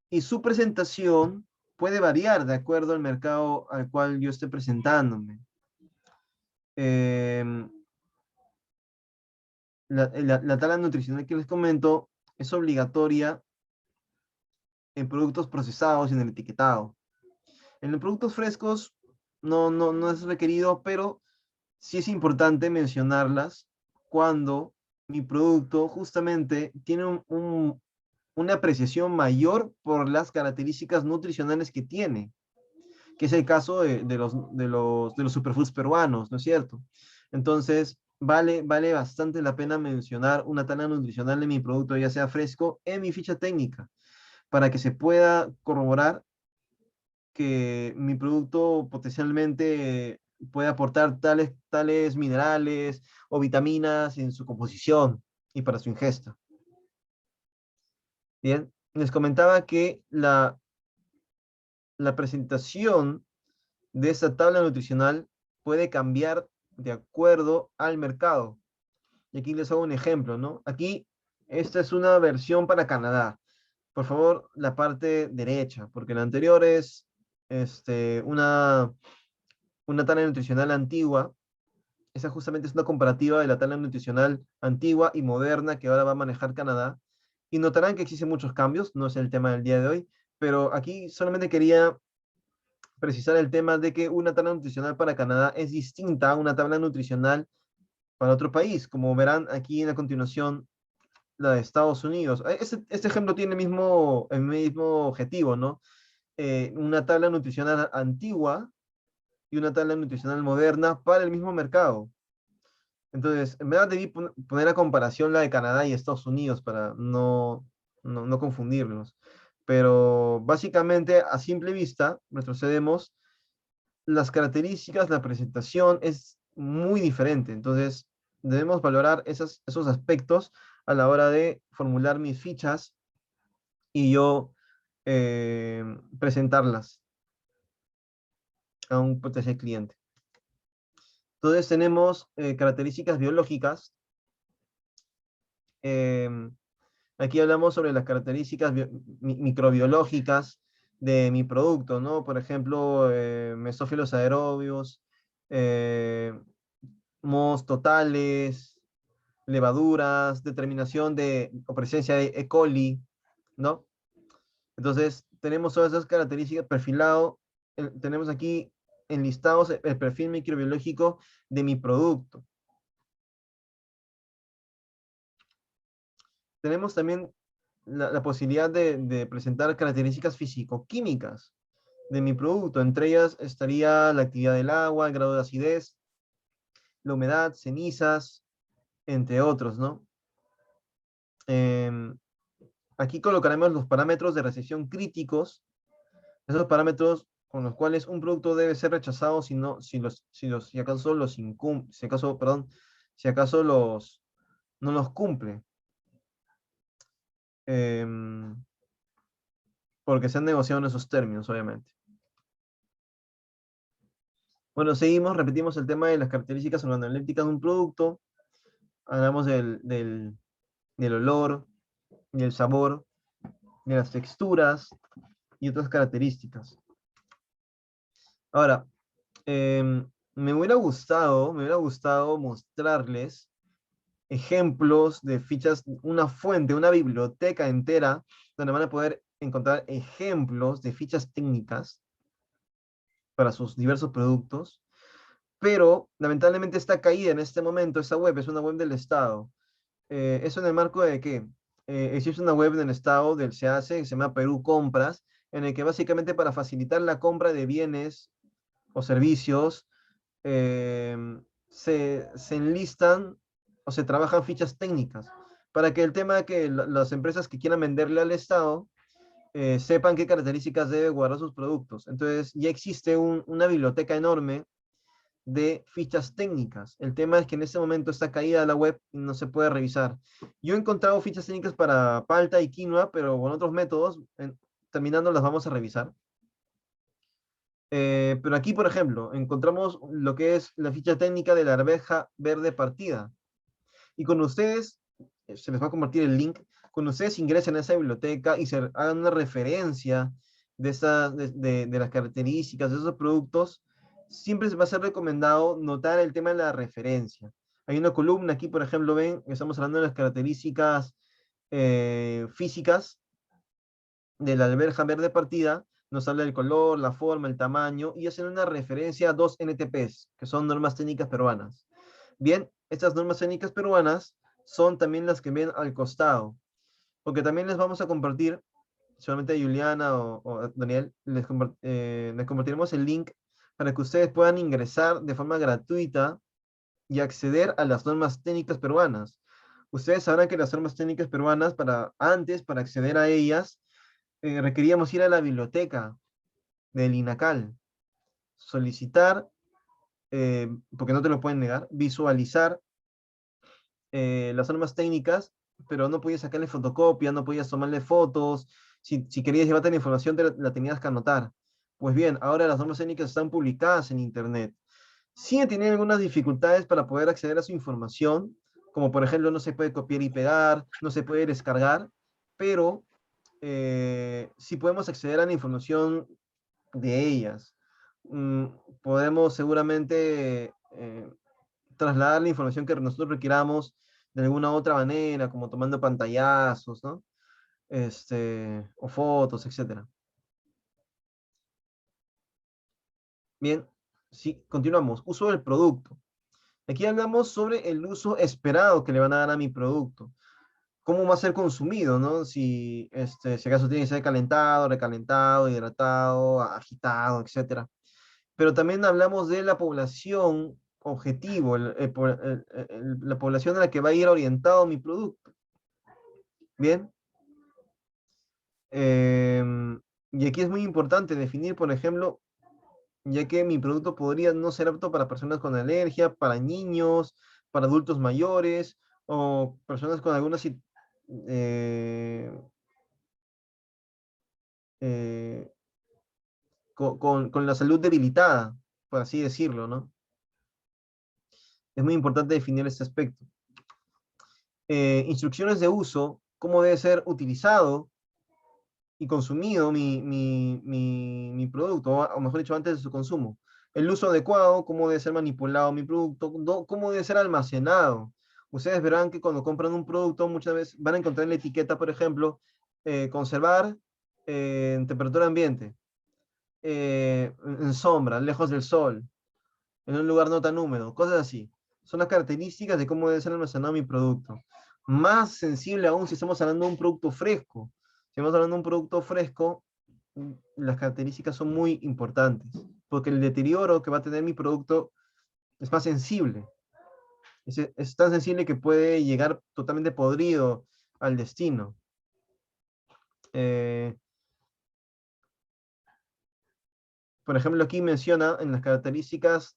y su presentación puede variar de acuerdo al mercado al cual yo esté presentándome. La tabla nutricional que les comento es obligatoria en productos procesados y en el etiquetado. En los productos frescos no es requerido, pero sí es importante mencionarlas cuando mi producto justamente tiene una apreciación mayor por las características nutricionales que tiene, que es el caso de los superfoods peruanos, ¿no es cierto? Entonces, vale bastante la pena mencionar una tabla nutricional de mi producto, ya sea fresco, en mi ficha técnica, para que se pueda corroborar que mi producto potencialmente puede aportar tales minerales o vitaminas en su composición y para su ingesta. Bien, les comentaba que la presentación de esta tabla nutricional puede cambiar de acuerdo al mercado. Y aquí les hago un ejemplo, ¿no? Aquí, esta es una versión para Canadá. Por favor, la parte derecha, porque la anterior es una tabla nutricional antigua. Esa justamente es una comparativa de la tabla nutricional antigua y moderna que ahora va a manejar Canadá. Y notarán que existen muchos cambios, no es el tema del día de hoy, pero aquí solamente quería precisar el tema de que una tabla nutricional para Canadá es distinta a una tabla nutricional para otro país, como verán aquí en la continuación la de Estados Unidos. Este ejemplo tiene el mismo objetivo, ¿no? Una tabla nutricional antigua y una tabla nutricional moderna para el mismo mercado. Entonces, en verdad debí poner a comparación la de Canadá y Estados Unidos para no confundirlos. Pero básicamente, a simple vista, retrocedemos, las características, la presentación es muy diferente. Entonces, debemos valorar esos aspectos a la hora de formular mis fichas y yo presentarlas a un potencial cliente. Entonces, tenemos características biológicas. Aquí hablamos sobre las características microbiológicas de mi producto, ¿no? Por ejemplo, mesófilos aerobios, mohos totales, levaduras, determinación de o presencia de E. coli, ¿no? Entonces, tenemos todas esas características perfilado, tenemos aquí enlistados el perfil microbiológico de mi producto. Tenemos también la posibilidad de presentar características físico-químicas de mi producto. Entre ellas estaría la actividad del agua, el grado de acidez, la humedad, cenizas, entre otros, ¿no? Aquí colocaremos los parámetros de recesión críticos, esos parámetros con los cuales un producto debe ser rechazado si acaso no los cumple. Porque se han negociado en esos términos, obviamente. Bueno, repetimos el tema de las características organolépticas de un producto. Hablamos del olor, del sabor, de las texturas y otras características. Ahora, me hubiera gustado mostrarles ejemplos de fichas, una fuente, una biblioteca entera, donde van a poder encontrar ejemplos de fichas técnicas para sus diversos productos, pero lamentablemente está caída en este momento. Esta web es una web del Estado. ¿Eso en el marco de qué? Existe una web del Estado, del SEACE, que se llama Perú Compras, en el que básicamente para facilitar la compra de bienes o servicios, se enlistan o se trabajan fichas técnicas para que el tema de que las empresas que quieran venderle al Estado sepan qué características debe guardar sus productos. Entonces ya existe una biblioteca enorme de fichas técnicas. El tema es que en este momento está caída la web y no se puede revisar. Yo he encontrado fichas técnicas para palta y quinoa, pero con otros métodos, terminando las vamos a revisar. Pero aquí, por ejemplo, encontramos lo que es la ficha técnica de la arveja verde partida. Y con ustedes, se les va a compartir el link, cuando ustedes ingresen a esa biblioteca y se hagan una referencia de las características de esos productos, siempre se va a ser recomendado notar el tema de la referencia. Hay una columna aquí, por ejemplo, ven, estamos hablando de las características físicas de la alberja verde partida, nos habla del color, la forma, el tamaño, y hacen una referencia a dos NTPs, que son normas técnicas peruanas. Bien, estas normas técnicas peruanas son también las que ven al costado, porque también les vamos a compartir, solamente a Juliana o a Daniel, les compartiremos el link para que ustedes puedan ingresar de forma gratuita y acceder a las normas técnicas peruanas. Ustedes sabrán que las normas técnicas peruanas, para acceder a ellas, requeríamos ir a la biblioteca del INACAL, solicitar, porque no te lo pueden negar, visualizar las normas técnicas, pero no podías sacarle fotocopia, no podías tomarle fotos, si querías llevarte la información la tenías que anotar. Pues bien, ahora las normas técnicas están publicadas en Internet. Sí tienen algunas dificultades para poder acceder a su información, como por ejemplo no se puede copiar y pegar, no se puede descargar, pero sí podemos acceder a la información de ellas. Podemos seguramente trasladar la información que nosotros requiramos de alguna otra manera, como tomando pantallazos, ¿no? O fotos, etcétera. Bien, sí, continuamos. Uso del producto. Aquí hablamos sobre el uso esperado que le van a dar a mi producto. Cómo va a ser consumido, ¿no? Si acaso tiene que ser calentado, recalentado, hidratado, agitado, etcétera. Pero también hablamos de la población objetivo, la población a la que va a ir orientado mi producto. Bien. Y aquí es muy importante definir, por ejemplo, ya que mi producto podría no ser apto para personas con alergia, para niños, para adultos mayores o personas con alguna eh, eh, con la salud debilitada, por así decirlo, ¿no? Es muy importante definir este aspecto. Instrucciones de uso, cómo debe ser utilizado y consumido mi producto, o mejor dicho, antes de su consumo. El uso adecuado, cómo debe ser manipulado mi producto, cómo debe ser almacenado. Ustedes verán que cuando compran un producto, muchas veces van a encontrar en la etiqueta, por ejemplo, conservar en temperatura ambiente, en sombra, lejos del sol, en un lugar no tan húmedo, cosas así. Son las características de cómo debe ser almacenado mi producto. Más sensible aún si estamos hablando de un producto fresco. Si estamos hablando de un producto fresco, las características son muy importantes, porque el deterioro que va a tener mi producto es más sensible. Es tan sensible que puede llegar totalmente podrido al destino. Por ejemplo, aquí menciona en las características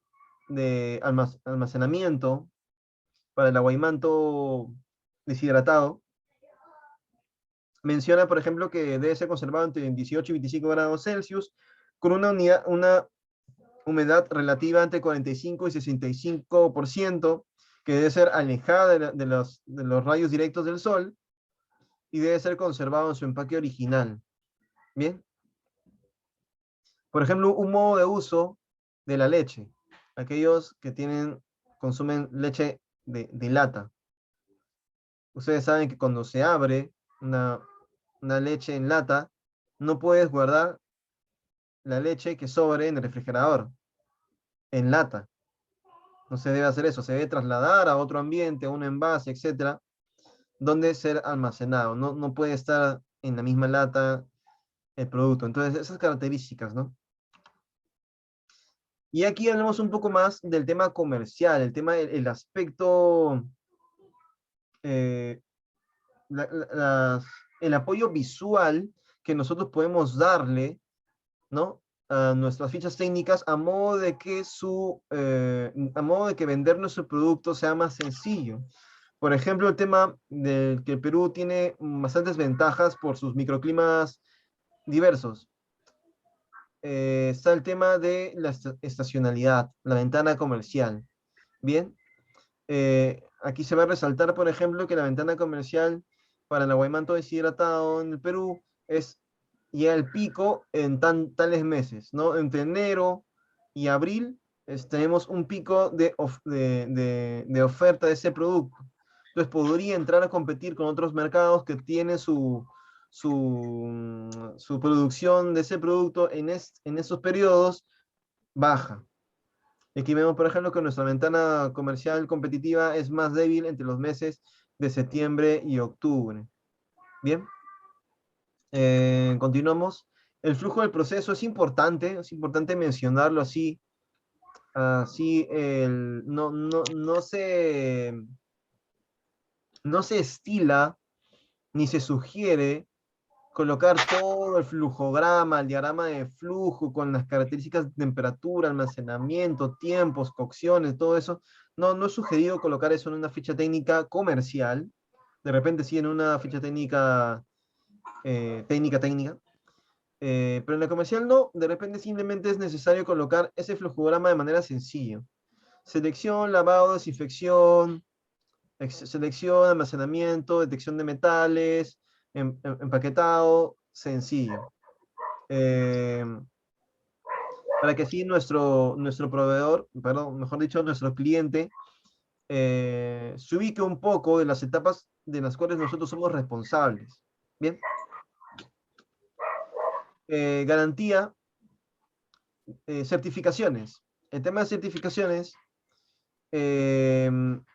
de almacenamiento para el aguaimanto deshidratado, menciona, por ejemplo, que debe ser conservado entre 18 y 25 grados Celsius, con una humedad relativa entre 45 y 65%, que debe ser alejada de los rayos directos del sol, y debe ser conservado en su empaque original. Bien. Por ejemplo, un modo de uso de la leche. Aquellos que consumen leche de lata. Ustedes saben que cuando se abre una leche en lata, no puedes guardar la leche que sobre en el refrigerador, en lata. No se debe hacer eso, se debe trasladar a otro ambiente, a un envase, etcétera, donde ser almacenado. No puede estar en la misma lata el producto. Entonces, esas características, ¿no? Y aquí hablamos un poco más del tema comercial, el aspecto, el apoyo visual que nosotros podemos darle, ¿no? A nuestras fichas técnicas a modo de que vender nuestro producto sea más sencillo. Por ejemplo, el tema de que el Perú tiene bastantes ventajas por sus microclimas diversos. Está el tema de la estacionalidad, la ventana comercial. Bien, aquí se va a resaltar, por ejemplo, que la ventana comercial para el aguaimanto deshidratado en el Perú llega al pico en tales meses, ¿no? Entre enero y abril tenemos un pico de oferta de ese producto. Entonces podría entrar a competir con otros mercados que tienen su su producción de ese producto en esos periodos baja. Aquí vemos, por ejemplo, que nuestra ventana comercial competitiva es más débil entre los meses de septiembre y octubre. Bien. Continuamos. El flujo del proceso es importante mencionarlo así. Así no se estila ni se sugiere colocar todo el flujograma, el diagrama de flujo con las características de temperatura, almacenamiento, tiempos, cocciones, todo eso. No es sugerido colocar eso en una ficha técnica comercial. De repente sí en una ficha técnica técnica. Pero en la comercial no, de repente simplemente es necesario colocar ese flujograma de manera sencilla. Selección, lavado, desinfección, selección, almacenamiento, detección de metales, empaquetado, sencillo. Para que así nuestro proveedor, perdón, mejor dicho, nuestro cliente, se ubique un poco de las etapas de las cuales nosotros somos responsables. Bien. Garantía, certificaciones. El tema de certificaciones también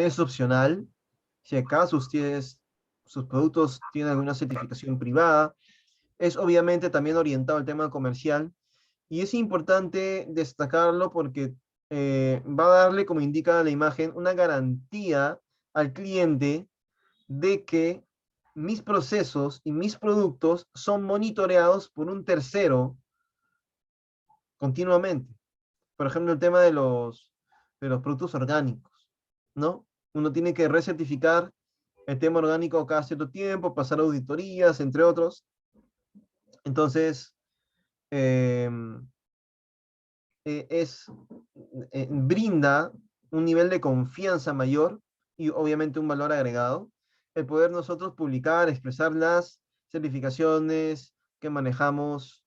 es opcional. Si acaso ustedes, sus productos tienen alguna certificación privada, es obviamente también orientado al tema comercial y es importante destacarlo porque va a darle, como indica la imagen, una garantía al cliente de que mis procesos y mis productos son monitoreados por un tercero continuamente. Por ejemplo, el tema de los productos orgánicos, ¿no? Uno tiene que recertificar el tema orgánico cada cierto tiempo, pasar auditorías, entre otros. Entonces, brinda un nivel de confianza mayor y obviamente un valor agregado el poder nosotros publicar, expresar las certificaciones que manejamos,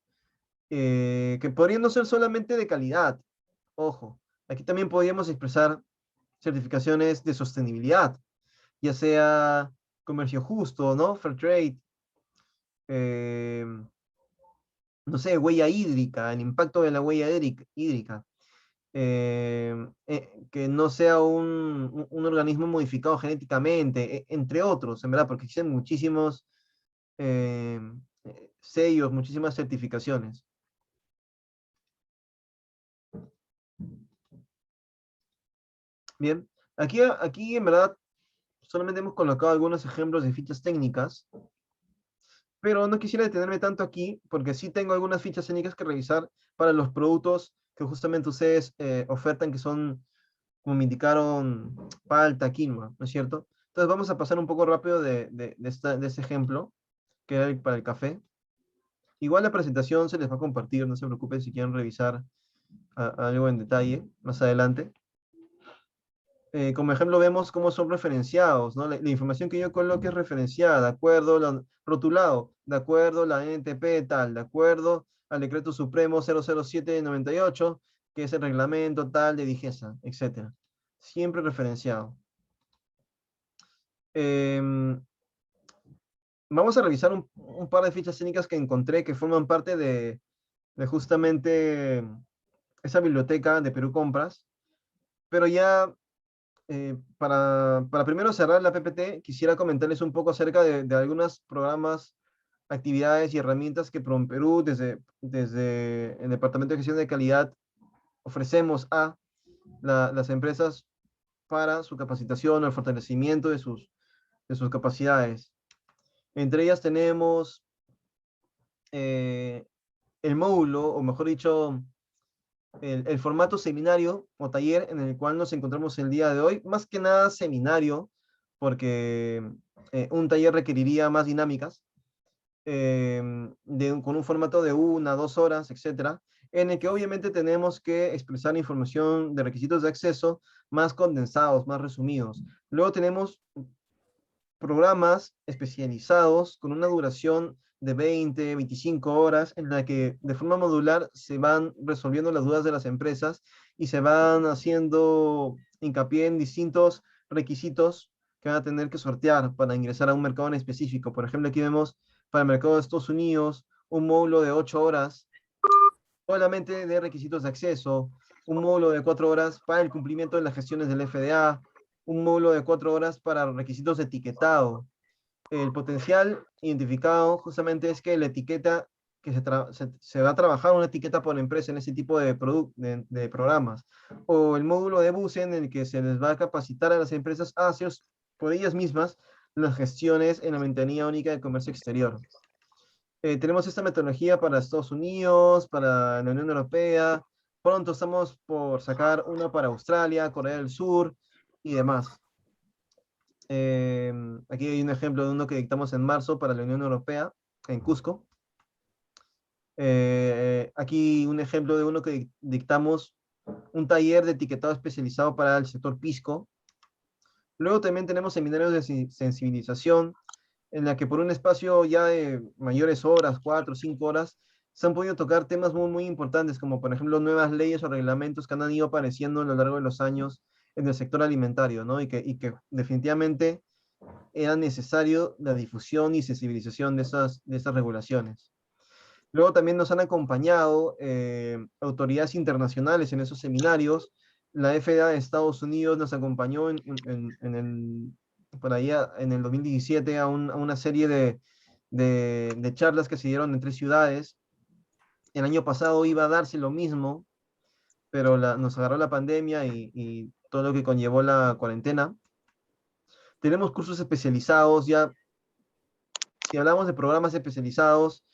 que podrían no ser solamente de calidad. Ojo, aquí también podríamos expresar certificaciones de sostenibilidad, ya sea comercio justo, ¿no? Fair trade, no sé, huella hídrica, el impacto de la huella hídrica. Que no sea un organismo modificado genéticamente, entre otros, en verdad, porque existen muchísimos sellos, muchísimas certificaciones. Bien, aquí en verdad solamente hemos colocado algunos ejemplos de fichas técnicas, pero no quisiera detenerme tanto aquí, porque sí tengo algunas fichas técnicas que revisar para los productos que justamente ustedes ofertan, que son, como me indicaron, palta, quinoa, ¿no es cierto? Entonces vamos a pasar un poco rápido de este ejemplo, que era para el café. Igual la presentación se les va a compartir, no se preocupen si quieren revisar algo en detalle más adelante. Como ejemplo vemos cómo son referenciados, ¿no? La información que yo coloque es referenciada, de acuerdo, rotulado, de acuerdo a la NTP tal, de acuerdo al decreto supremo 007/98, que es el reglamento tal de Digesa, etc. Siempre referenciado. Vamos a revisar un par de fichas técnicas que encontré que forman parte de justamente esa biblioteca de Perú Compras, pero ya para primero cerrar la PPT, quisiera comentarles un poco acerca de algunos programas, actividades y herramientas que PROMPERÚ desde el Departamento de Gestión de Calidad ofrecemos a las empresas para su capacitación o el fortalecimiento de sus capacidades. Entre ellas tenemos el módulo, o mejor dicho, el formato seminario o taller en el cual nos encontramos el día de hoy. Más que nada seminario, porque un taller requeriría más dinámicas, con un formato de 1, 2 horas, etcétera, en el que obviamente tenemos que expresar información de requisitos de acceso más condensados, más resumidos. Luego tenemos programas especializados con una duración de 20, 25 horas, en la que de forma modular se van resolviendo las dudas de las empresas y se van haciendo hincapié en distintos requisitos que van a tener que sortear para ingresar a un mercado en específico. Por ejemplo, aquí vemos para el mercado de Estados Unidos un módulo de 8 horas solamente de requisitos de acceso, un módulo de 4 horas para el cumplimiento de las gestiones del FDA, un módulo de 4 horas para requisitos de etiquetado. El potencial identificado justamente es que la etiqueta, que se va a trabajar una etiqueta por empresa en ese tipo de programas, o el módulo de BUSE en el que se les va a capacitar a las empresas a hacer por ellas mismas las gestiones en la ventanilla única de comercio exterior. Tenemos esta metodología para Estados Unidos, para la Unión Europea. Pronto estamos por sacar una para Australia, Corea del Sur y demás. Aquí hay un ejemplo de uno que dictamos en marzo para la Unión Europea, en Cusco. Aquí un ejemplo de uno que dictamos, un taller de etiquetado especializado para el sector pisco. Luego también tenemos seminarios de sensibilización, en la que por un espacio ya de mayores horas, 4 o 5 horas, se han podido tocar temas muy, muy importantes, como por ejemplo nuevas leyes o reglamentos que han ido apareciendo a lo largo de los años en el sector alimentario, ¿no? Y que definitivamente era necesario la difusión y sensibilización de estas regulaciones. Luego también nos han acompañado autoridades internacionales en esos seminarios. La FDA de Estados Unidos nos acompañó por allá en el 2017 a una serie de charlas que se dieron en 3 ciudades. El año pasado iba a darse lo mismo, pero nos agarró la pandemia y todo lo que conllevó la cuarentena. Tenemos cursos especializados, ya, si hablamos de programas especializados,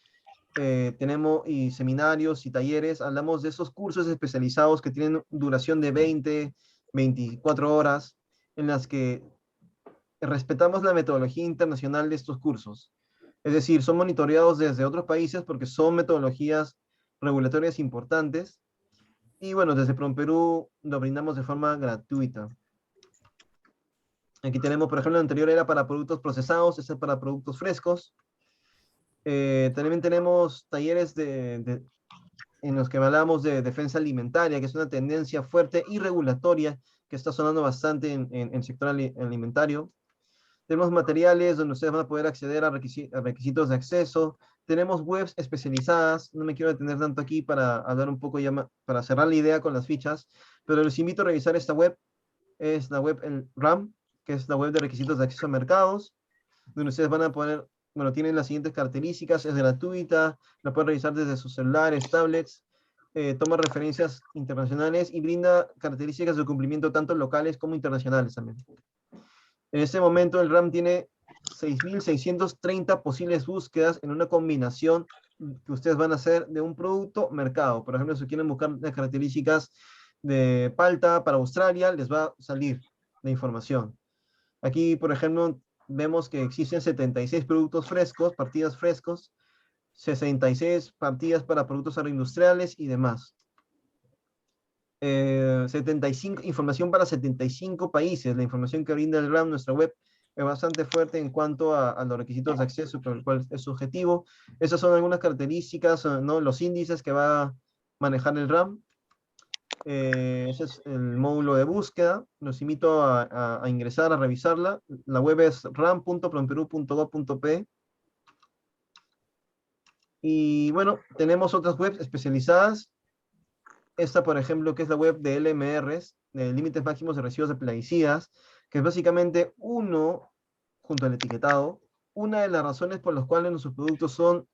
tenemos y seminarios y talleres, hablamos de esos cursos especializados que tienen duración de 20, 24 horas, en las que respetamos la metodología internacional de estos cursos. Es decir, son monitoreados desde otros países porque son metodologías regulatorias importantes. Y bueno, desde PROMPERÚ lo brindamos de forma gratuita. Aquí tenemos, por ejemplo, el anterior era para productos procesados, este es para productos frescos. También tenemos talleres en los que hablamos de defensa alimentaria, que es una tendencia fuerte y regulatoria que está sonando bastante en el sector alimentario. Tenemos materiales donde ustedes van a poder acceder a requisitos de acceso. Tenemos webs especializadas. No me quiero detener tanto aquí para hablar un poco ya para cerrar la idea con las fichas, pero les invito a revisar esta web. Es la web en RAM, que es la web de requisitos de acceso a mercados, donde ustedes van a poder, bueno, tienen las siguientes características, es gratuita, la pueden revisar desde sus celulares, tablets, toma referencias internacionales y brinda características de cumplimiento tanto locales como internacionales también. En este momento el RAM tiene 6.630 posibles búsquedas en una combinación que ustedes van a hacer de un producto mercado. Por ejemplo, si quieren buscar las características de palta para Australia, les va a salir la información. Aquí, por ejemplo, vemos que existen 76 productos frescos, partidas frescos, 66 partidas para productos agroindustriales y demás. 75, información para 75 países. La información que brinda el RAM, nuestra web, es bastante fuerte en cuanto a los requisitos de acceso, por el cual es subjetivo. Esas son algunas características, ¿no? Los índices que va a manejar el RAM. Ese es el módulo de búsqueda. Los invito a ingresar, a revisarla. La web es ram.promperú.gov.p. Y bueno, tenemos otras webs especializadas. Esta, por ejemplo, que es la web de LMRs, de límites máximos de residuos de plaguicidas, que es básicamente junto al etiquetado, una de las razones por las cuales nuestros productos son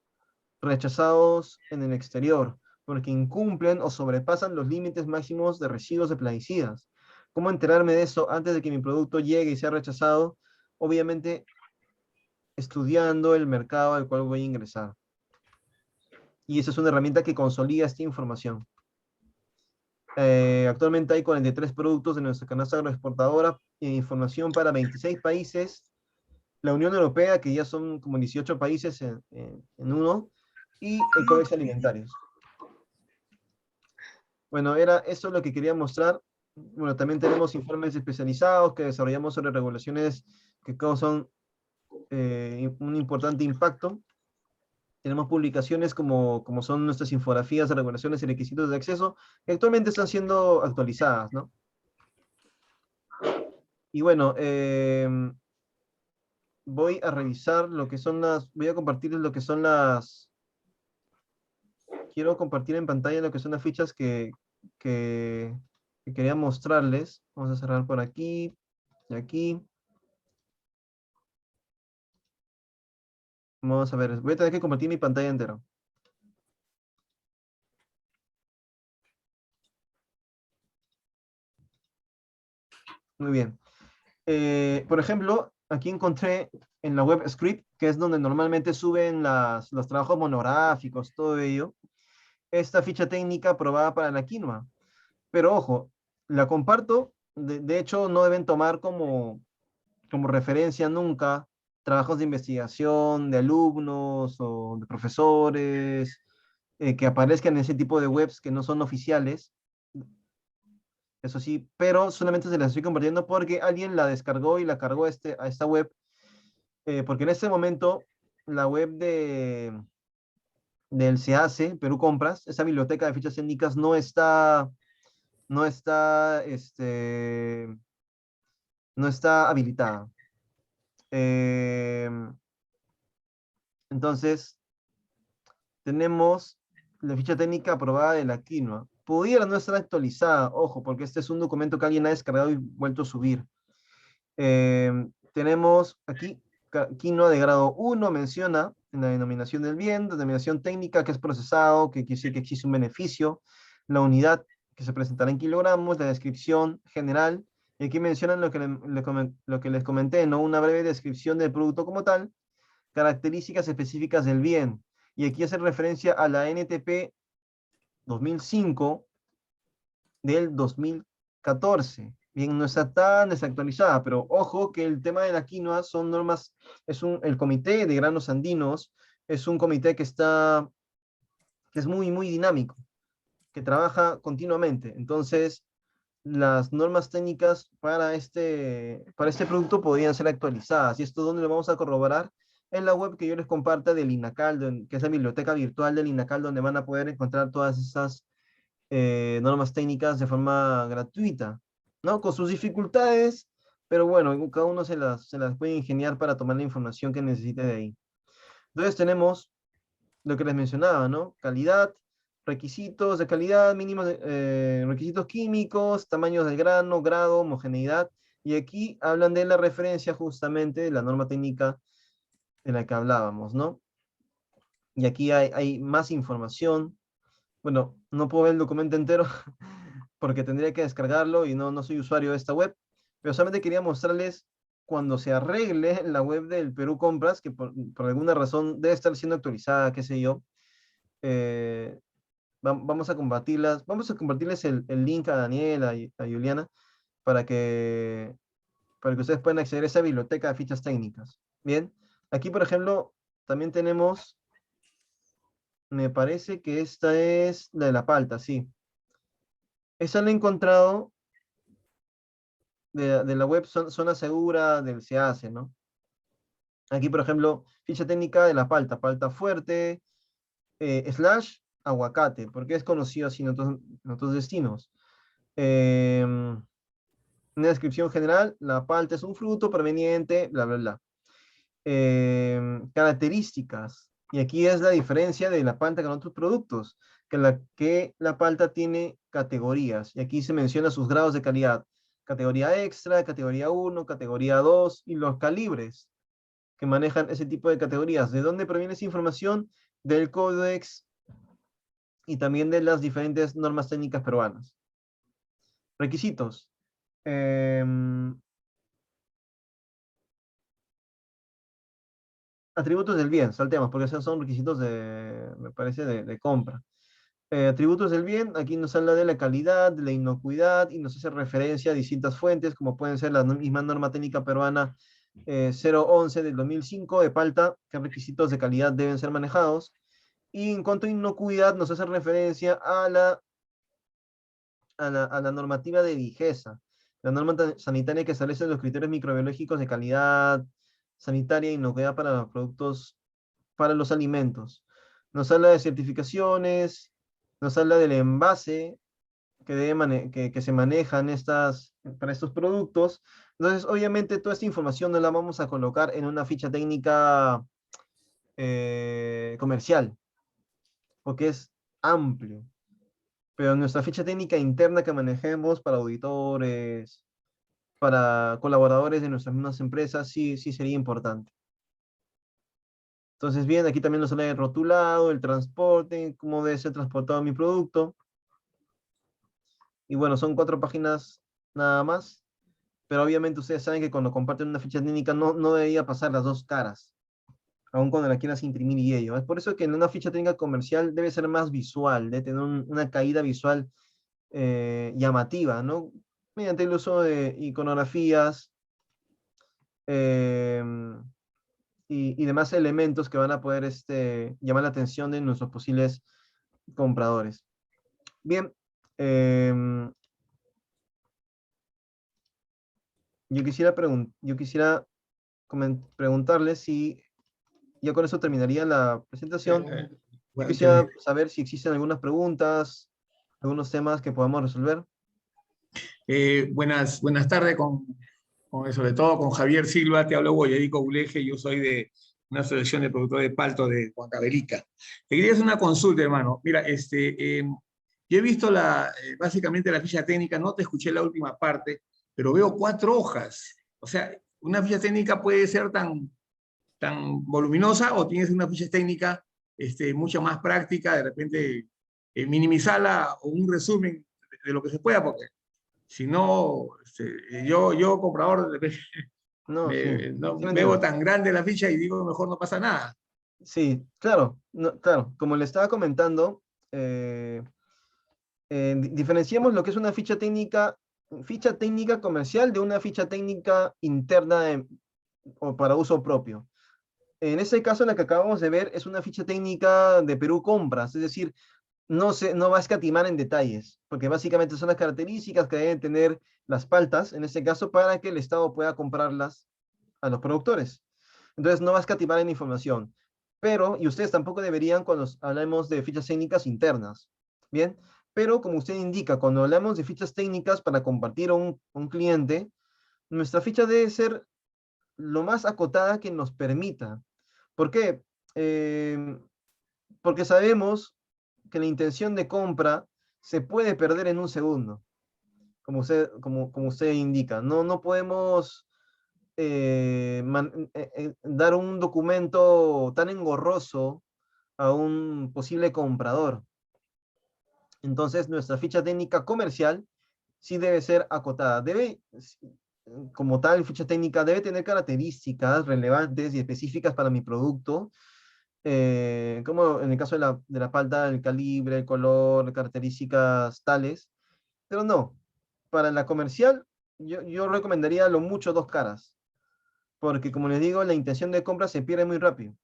rechazados en el exterior, porque incumplen o sobrepasan los límites máximos de residuos de plaguicidas. ¿Cómo enterarme de eso antes de que mi producto llegue y sea rechazado? Obviamente, estudiando el mercado al cual voy a ingresar. Y esa es una herramienta que consolida esta información. Actualmente hay 43 productos de nuestra canasta agroexportadora e información para 26 países, la Unión Europea, que ya son como 18 países en uno, y el Códex Alimentarios. Bueno, era eso lo que quería mostrar. Bueno, también tenemos informes especializados que desarrollamos sobre regulaciones que causan un importante impacto. Tenemos publicaciones como son nuestras infografías de regulaciones y requisitos de acceso, que actualmente están siendo actualizadas, ¿no? Y bueno, voy a revisar lo que son voy a compartirles lo que son quiero compartir en pantalla lo que son las fichas que, que quería mostrarles. Vamos a cerrar por aquí y aquí. Vamos a ver, voy a tener que compartir mi pantalla entera. Muy bien. Por ejemplo, aquí encontré en la web Script, que es donde normalmente suben los trabajos monográficos, todo ello, esta ficha técnica aprobada para la quinoa. Pero ojo, la comparto, de hecho no deben tomar como referencia nunca trabajos de investigación de alumnos o de profesores que aparezcan en ese tipo de webs que no son oficiales, eso sí, pero solamente se las estoy compartiendo porque alguien la descargó y la cargó a esta web, porque en este momento la web del CACE, Perú Compras, esa biblioteca de fichas técnicas no está, no está habilitada. Eh, entonces, tenemos la ficha técnica aprobada de la quinoa. Pudiera no estar actualizada, ojo, porque este es un documento que alguien ha descargado y vuelto a subir. Tenemos aquí quinoa de grado 1, menciona en la denominación del bien, denominación técnica que es procesado, que quiere decir que existe un beneficio, la unidad que se presentará en kilogramos, la descripción general, y aquí mencionan lo que les comenté, ¿no? Una breve descripción del producto como tal, características específicas del bien, y aquí hace referencia a la NTP 2005 del 2014. Bien, no está tan desactualizada, pero ojo que el tema de la quinoa son normas, el comité de granos andinos es un comité que es muy, muy dinámico, que trabaja continuamente. Entonces, las normas técnicas para este producto podrían ser actualizadas. ¿Y esto dónde lo vamos a corroborar? En la web que yo les comparta del INACAL, que es la biblioteca virtual del INACAL, donde van a poder encontrar todas esas normas técnicas de forma gratuita, ¿no? Con sus dificultades, pero bueno, cada uno se las puede ingeniar para tomar la información que necesite de ahí. Entonces tenemos lo que les mencionaba, ¿no? Calidad, requisitos de calidad, mínimos requisitos químicos, tamaños del grano, grado, homogeneidad, y aquí hablan de la referencia justamente de la norma técnica de la que hablábamos, ¿no? Y aquí hay más información. Bueno, no puedo ver el documento entero porque tendría que descargarlo y no soy usuario de esta web, pero solamente quería mostrarles cuando se arregle la web del Perú Compras, que por alguna razón debe estar siendo actualizada, qué sé yo, eh, vamos a compartirles el link a Daniela y a Juliana para para que ustedes puedan acceder a esa biblioteca de fichas técnicas. Bien, aquí por ejemplo también tenemos, me parece que esta es la de la palta, sí. Esa la he encontrado de la web Zona Segura del SEACE, ¿no? Aquí, por ejemplo, ficha técnica de la palta, palta fuerte, slash aguacate, porque es conocido así en otros destinos. Una descripción general, la palta es un fruto proveniente, bla, bla, bla. Características, y aquí es la diferencia de la palta con otros productos, que la palta tiene categorías, y aquí se menciona sus grados de calidad, categoría extra, categoría 1, categoría 2, y los calibres que manejan ese tipo de categorías. ¿De dónde proviene esa información? Del Códex y también de las diferentes normas técnicas peruanas. Requisitos. Atributos del bien, saltemos, porque esos son requisitos me parece, de compra. Atributos del bien, aquí nos habla de la calidad, de la inocuidad, y nos hace referencia a distintas fuentes, como pueden ser la misma norma técnica peruana 011 del 2005 de palta, qué requisitos de calidad deben ser manejados. Y en cuanto a inocuidad, nos hace referencia a la normativa de Digesa, la norma sanitaria que establece los criterios microbiológicos de calidad sanitaria e inocuidad para los productos, para los alimentos. Nos habla de certificaciones, nos habla del envase que se manejan para estos productos, Entonces, obviamente, toda esta información no la vamos a colocar en una ficha técnica comercial, porque es amplio. Pero en nuestra ficha técnica interna que manejemos para auditores, para colaboradores de nuestras mismas empresas, sí, sí sería importante. Entonces, bien, aquí también nos sale el rotulado, el transporte, cómo debe ser transportado mi producto. Y bueno, son 4 páginas nada más. Pero obviamente ustedes saben que cuando comparten una ficha técnica no debería pasar las 2 caras, aun cuando la quieras imprimir y ello. Es por eso que en una ficha técnica comercial debe ser más visual, debe tener una caída visual llamativa, ¿no? Mediante el uso de iconografías y demás elementos que van a poder llamar la atención de nuestros posibles compradores. Bien, yo quisiera preguntarles si ya con eso terminaría la presentación. Yo Bueno, quisiera saber si existen algunas preguntas, algunos temas que podamos resolver. buenas tardes, sobre todo con Javier Silva, te hablo Boyerico Buleje, yo soy de una asociación de productores de palto de Huancavelica. Te quería hacer una consulta, hermano. Mira, yo he visto básicamente la ficha técnica, no te escuché la última parte, pero veo 4 hojas. O sea, una ficha técnica puede ser tan voluminosa o tienes una ficha técnica mucho más práctica, de repente minimizarla o un resumen de lo que se pueda, porque si no, yo comprador, No, sí, no, sí lo veo entiendo. tan grande la ficha y digo, mejor no pasa nada. Sí, claro, claro. Como le estaba comentando, diferenciemos lo que es una ficha técnica comercial de una ficha técnica interna o para uso propio. En ese caso, la que acabamos de ver es una ficha técnica de Perú Compras, es decir, no va a escatimar en detalles, porque básicamente son las características que deben tener las paltas, en este caso, para que el Estado pueda comprarlas a los productores. Entonces, no va a escatimar en información. Pero, y ustedes tampoco deberían cuando hablemos de fichas técnicas internas, ¿bien? Pero, como usted indica, cuando hablamos de fichas técnicas para compartir a un cliente, nuestra ficha debe ser lo más acotada que nos permita. ¿Por qué? Porque sabemos que la intención de compra se puede perder en un segundo, como usted indica. No podemos dar un documento tan engorroso a un posible comprador. Entonces, nuestra ficha técnica comercial sí debe ser acotada. Como tal, ficha técnica debe tener características relevantes y específicas para mi producto, como en el caso de la palta, el calibre, el color, características tales, pero no. Para la comercial, yo recomendaría lo mucho 2 caras, porque como les digo, la intención de compra se pierde muy rápido.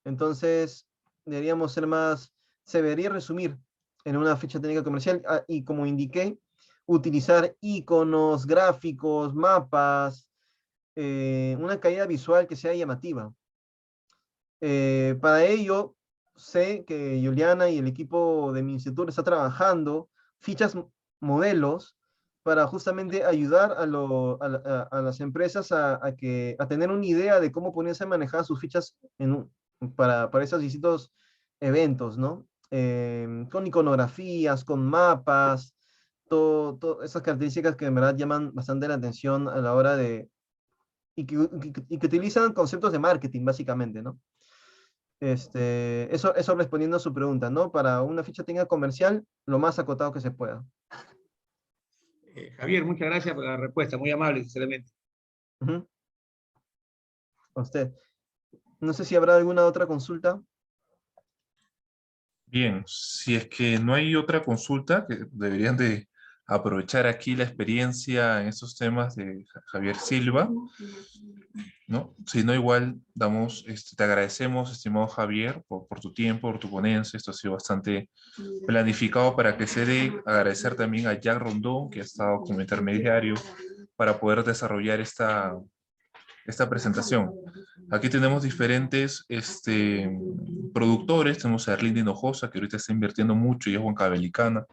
Entonces, se debería resumir en una ficha técnica comercial y como indiqué, utilizar iconos, gráficos, mapas, una calidad visual que sea llamativa. Para ello, sé que Juliana y el equipo de mi instituto está trabajando fichas modelos para justamente ayudar a las empresas a tener una idea de cómo ponerse a manejar sus fichas para esos distintos eventos, ¿no? Con iconografías, con mapas, esas características que en verdad llaman bastante la atención a la hora y que utilizan conceptos de marketing, básicamente, ¿no? Eso respondiendo a su pregunta, ¿no? Para una ficha técnica comercial, lo más acotado que se pueda. Javier, muchas gracias por la respuesta, muy amable, sinceramente. Ujú. A usted. No sé si habrá alguna otra consulta. Bien, si es que no hay otra consulta, que deberían de aprovechar aquí la experiencia en estos temas de Javier Silva, ¿no? Si no, igual te agradecemos, estimado Javier, por tu tiempo, por tu ponencia. Esto ha sido bastante planificado para que se dé. Agradecer también a Jack Rondón, que ha estado como intermediario para poder desarrollar esta presentación. Aquí tenemos diferentes productores. Tenemos a Erlinda Hinojosa, que ahorita está invirtiendo mucho y es huancabelicana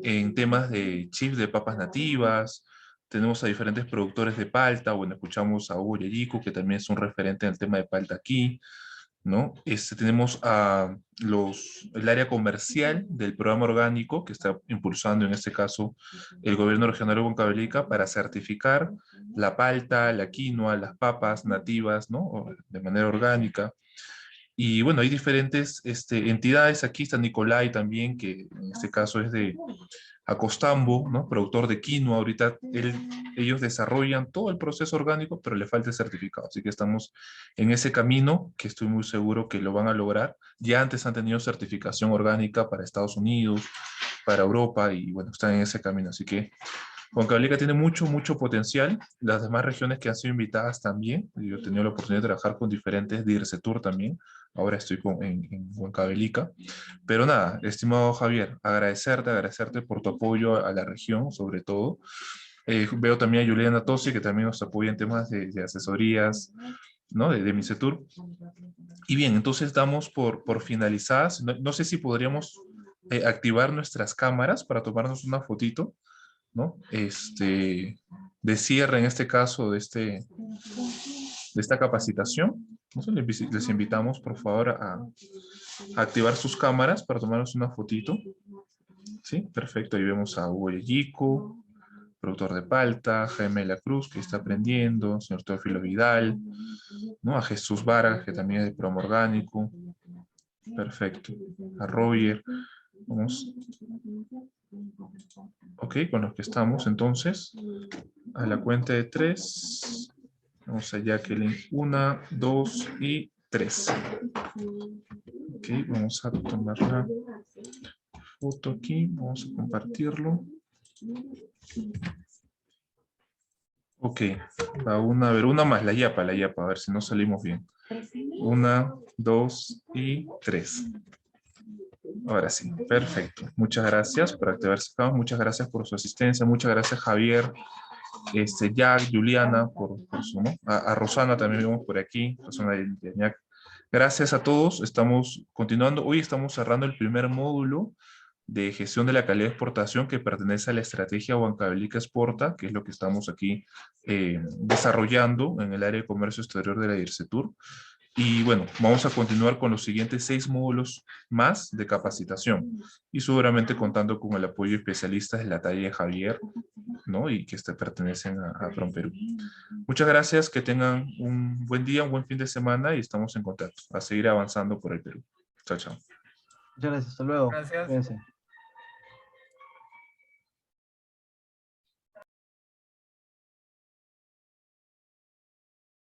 en temas de chips de papas nativas. tenemos a diferentes productores de palta. Bueno, escuchamos a Hugo Yerico, que también es un referente en el tema de palta aquí, ¿no? Tenemos a el área comercial del programa orgánico que está impulsando en este caso el gobierno regional de Huancavelica para certificar la palta, la quinoa, las papas nativas, ¿no? De manera orgánica. Y bueno, hay diferentes entidades. Aquí está Nicolai también, que en este caso es de Acostambo, ¿no? Productor de quinoa. Ahorita ellos desarrollan todo el proceso orgánico, pero le falta el certificado. Así que estamos en ese camino, que estoy muy seguro que lo van a lograr. Ya antes han tenido certificación orgánica para Estados Unidos, para Europa, y bueno, están en ese camino. Así que Huancavelica tiene mucho, mucho potencial. Las demás regiones que han sido invitadas también. Yo he tenido la oportunidad de trabajar con diferentes de IRCETUR también. Ahora estoy en Huancavelica. Pero nada, estimado Javier, agradecerte por tu apoyo a la región, sobre todo. Veo también a Juliana Tosi, que también nos apoya en temas de asesorías, ¿no? De MICETUR. Y bien, entonces damos por finalizadas. No sé si podríamos activar nuestras cámaras para tomarnos una fotito, ¿no? De cierre en este caso de esta capacitación. Entonces les invitamos por favor a activar sus cámaras para tomarnos una fotito. Sí, perfecto. Ahí vemos a Hugo Yerico, productor de palta, Jaime de la Cruz, que está aprendiendo, señor Teófilo Vidal, ¿no? A Jesús Vargas, que también es de promo orgánico. Perfecto. A Roger. Vamos. Ok, con los que estamos entonces. A la cuenta de 3. Vamos a Jacqueline. 1, 2 y 3. Ok, vamos a tomar la foto aquí. Vamos a compartirlo. Ok, a ver, una más, la yapa, a ver si no salimos bien. 1, 2 y 3. Ahora sí, perfecto. Muchas gracias por activarse acá. Muchas gracias por su asistencia. Muchas gracias, Javier, Jack, Juliana, por su, ¿no? A Rosana también vemos por aquí. Rosana de Ñac. Gracias a todos. Estamos continuando. Hoy estamos cerrando el primer módulo de gestión de la calidad de exportación que pertenece a la estrategia Huancavelica Exporta, que es lo que estamos aquí desarrollando en el área de comercio exterior de la IRCETUR. Y bueno, vamos a continuar con los siguientes 6 módulos más de capacitación y seguramente contando con el apoyo de especialistas de la talla de Javier, ¿no? Y que pertenecen a PROMPERÚ. Muchas gracias, que tengan un buen día, un buen fin de semana y estamos en contacto a seguir avanzando por el Perú. Chao, chao. Muchas gracias, hasta luego. Gracias. Cuídense.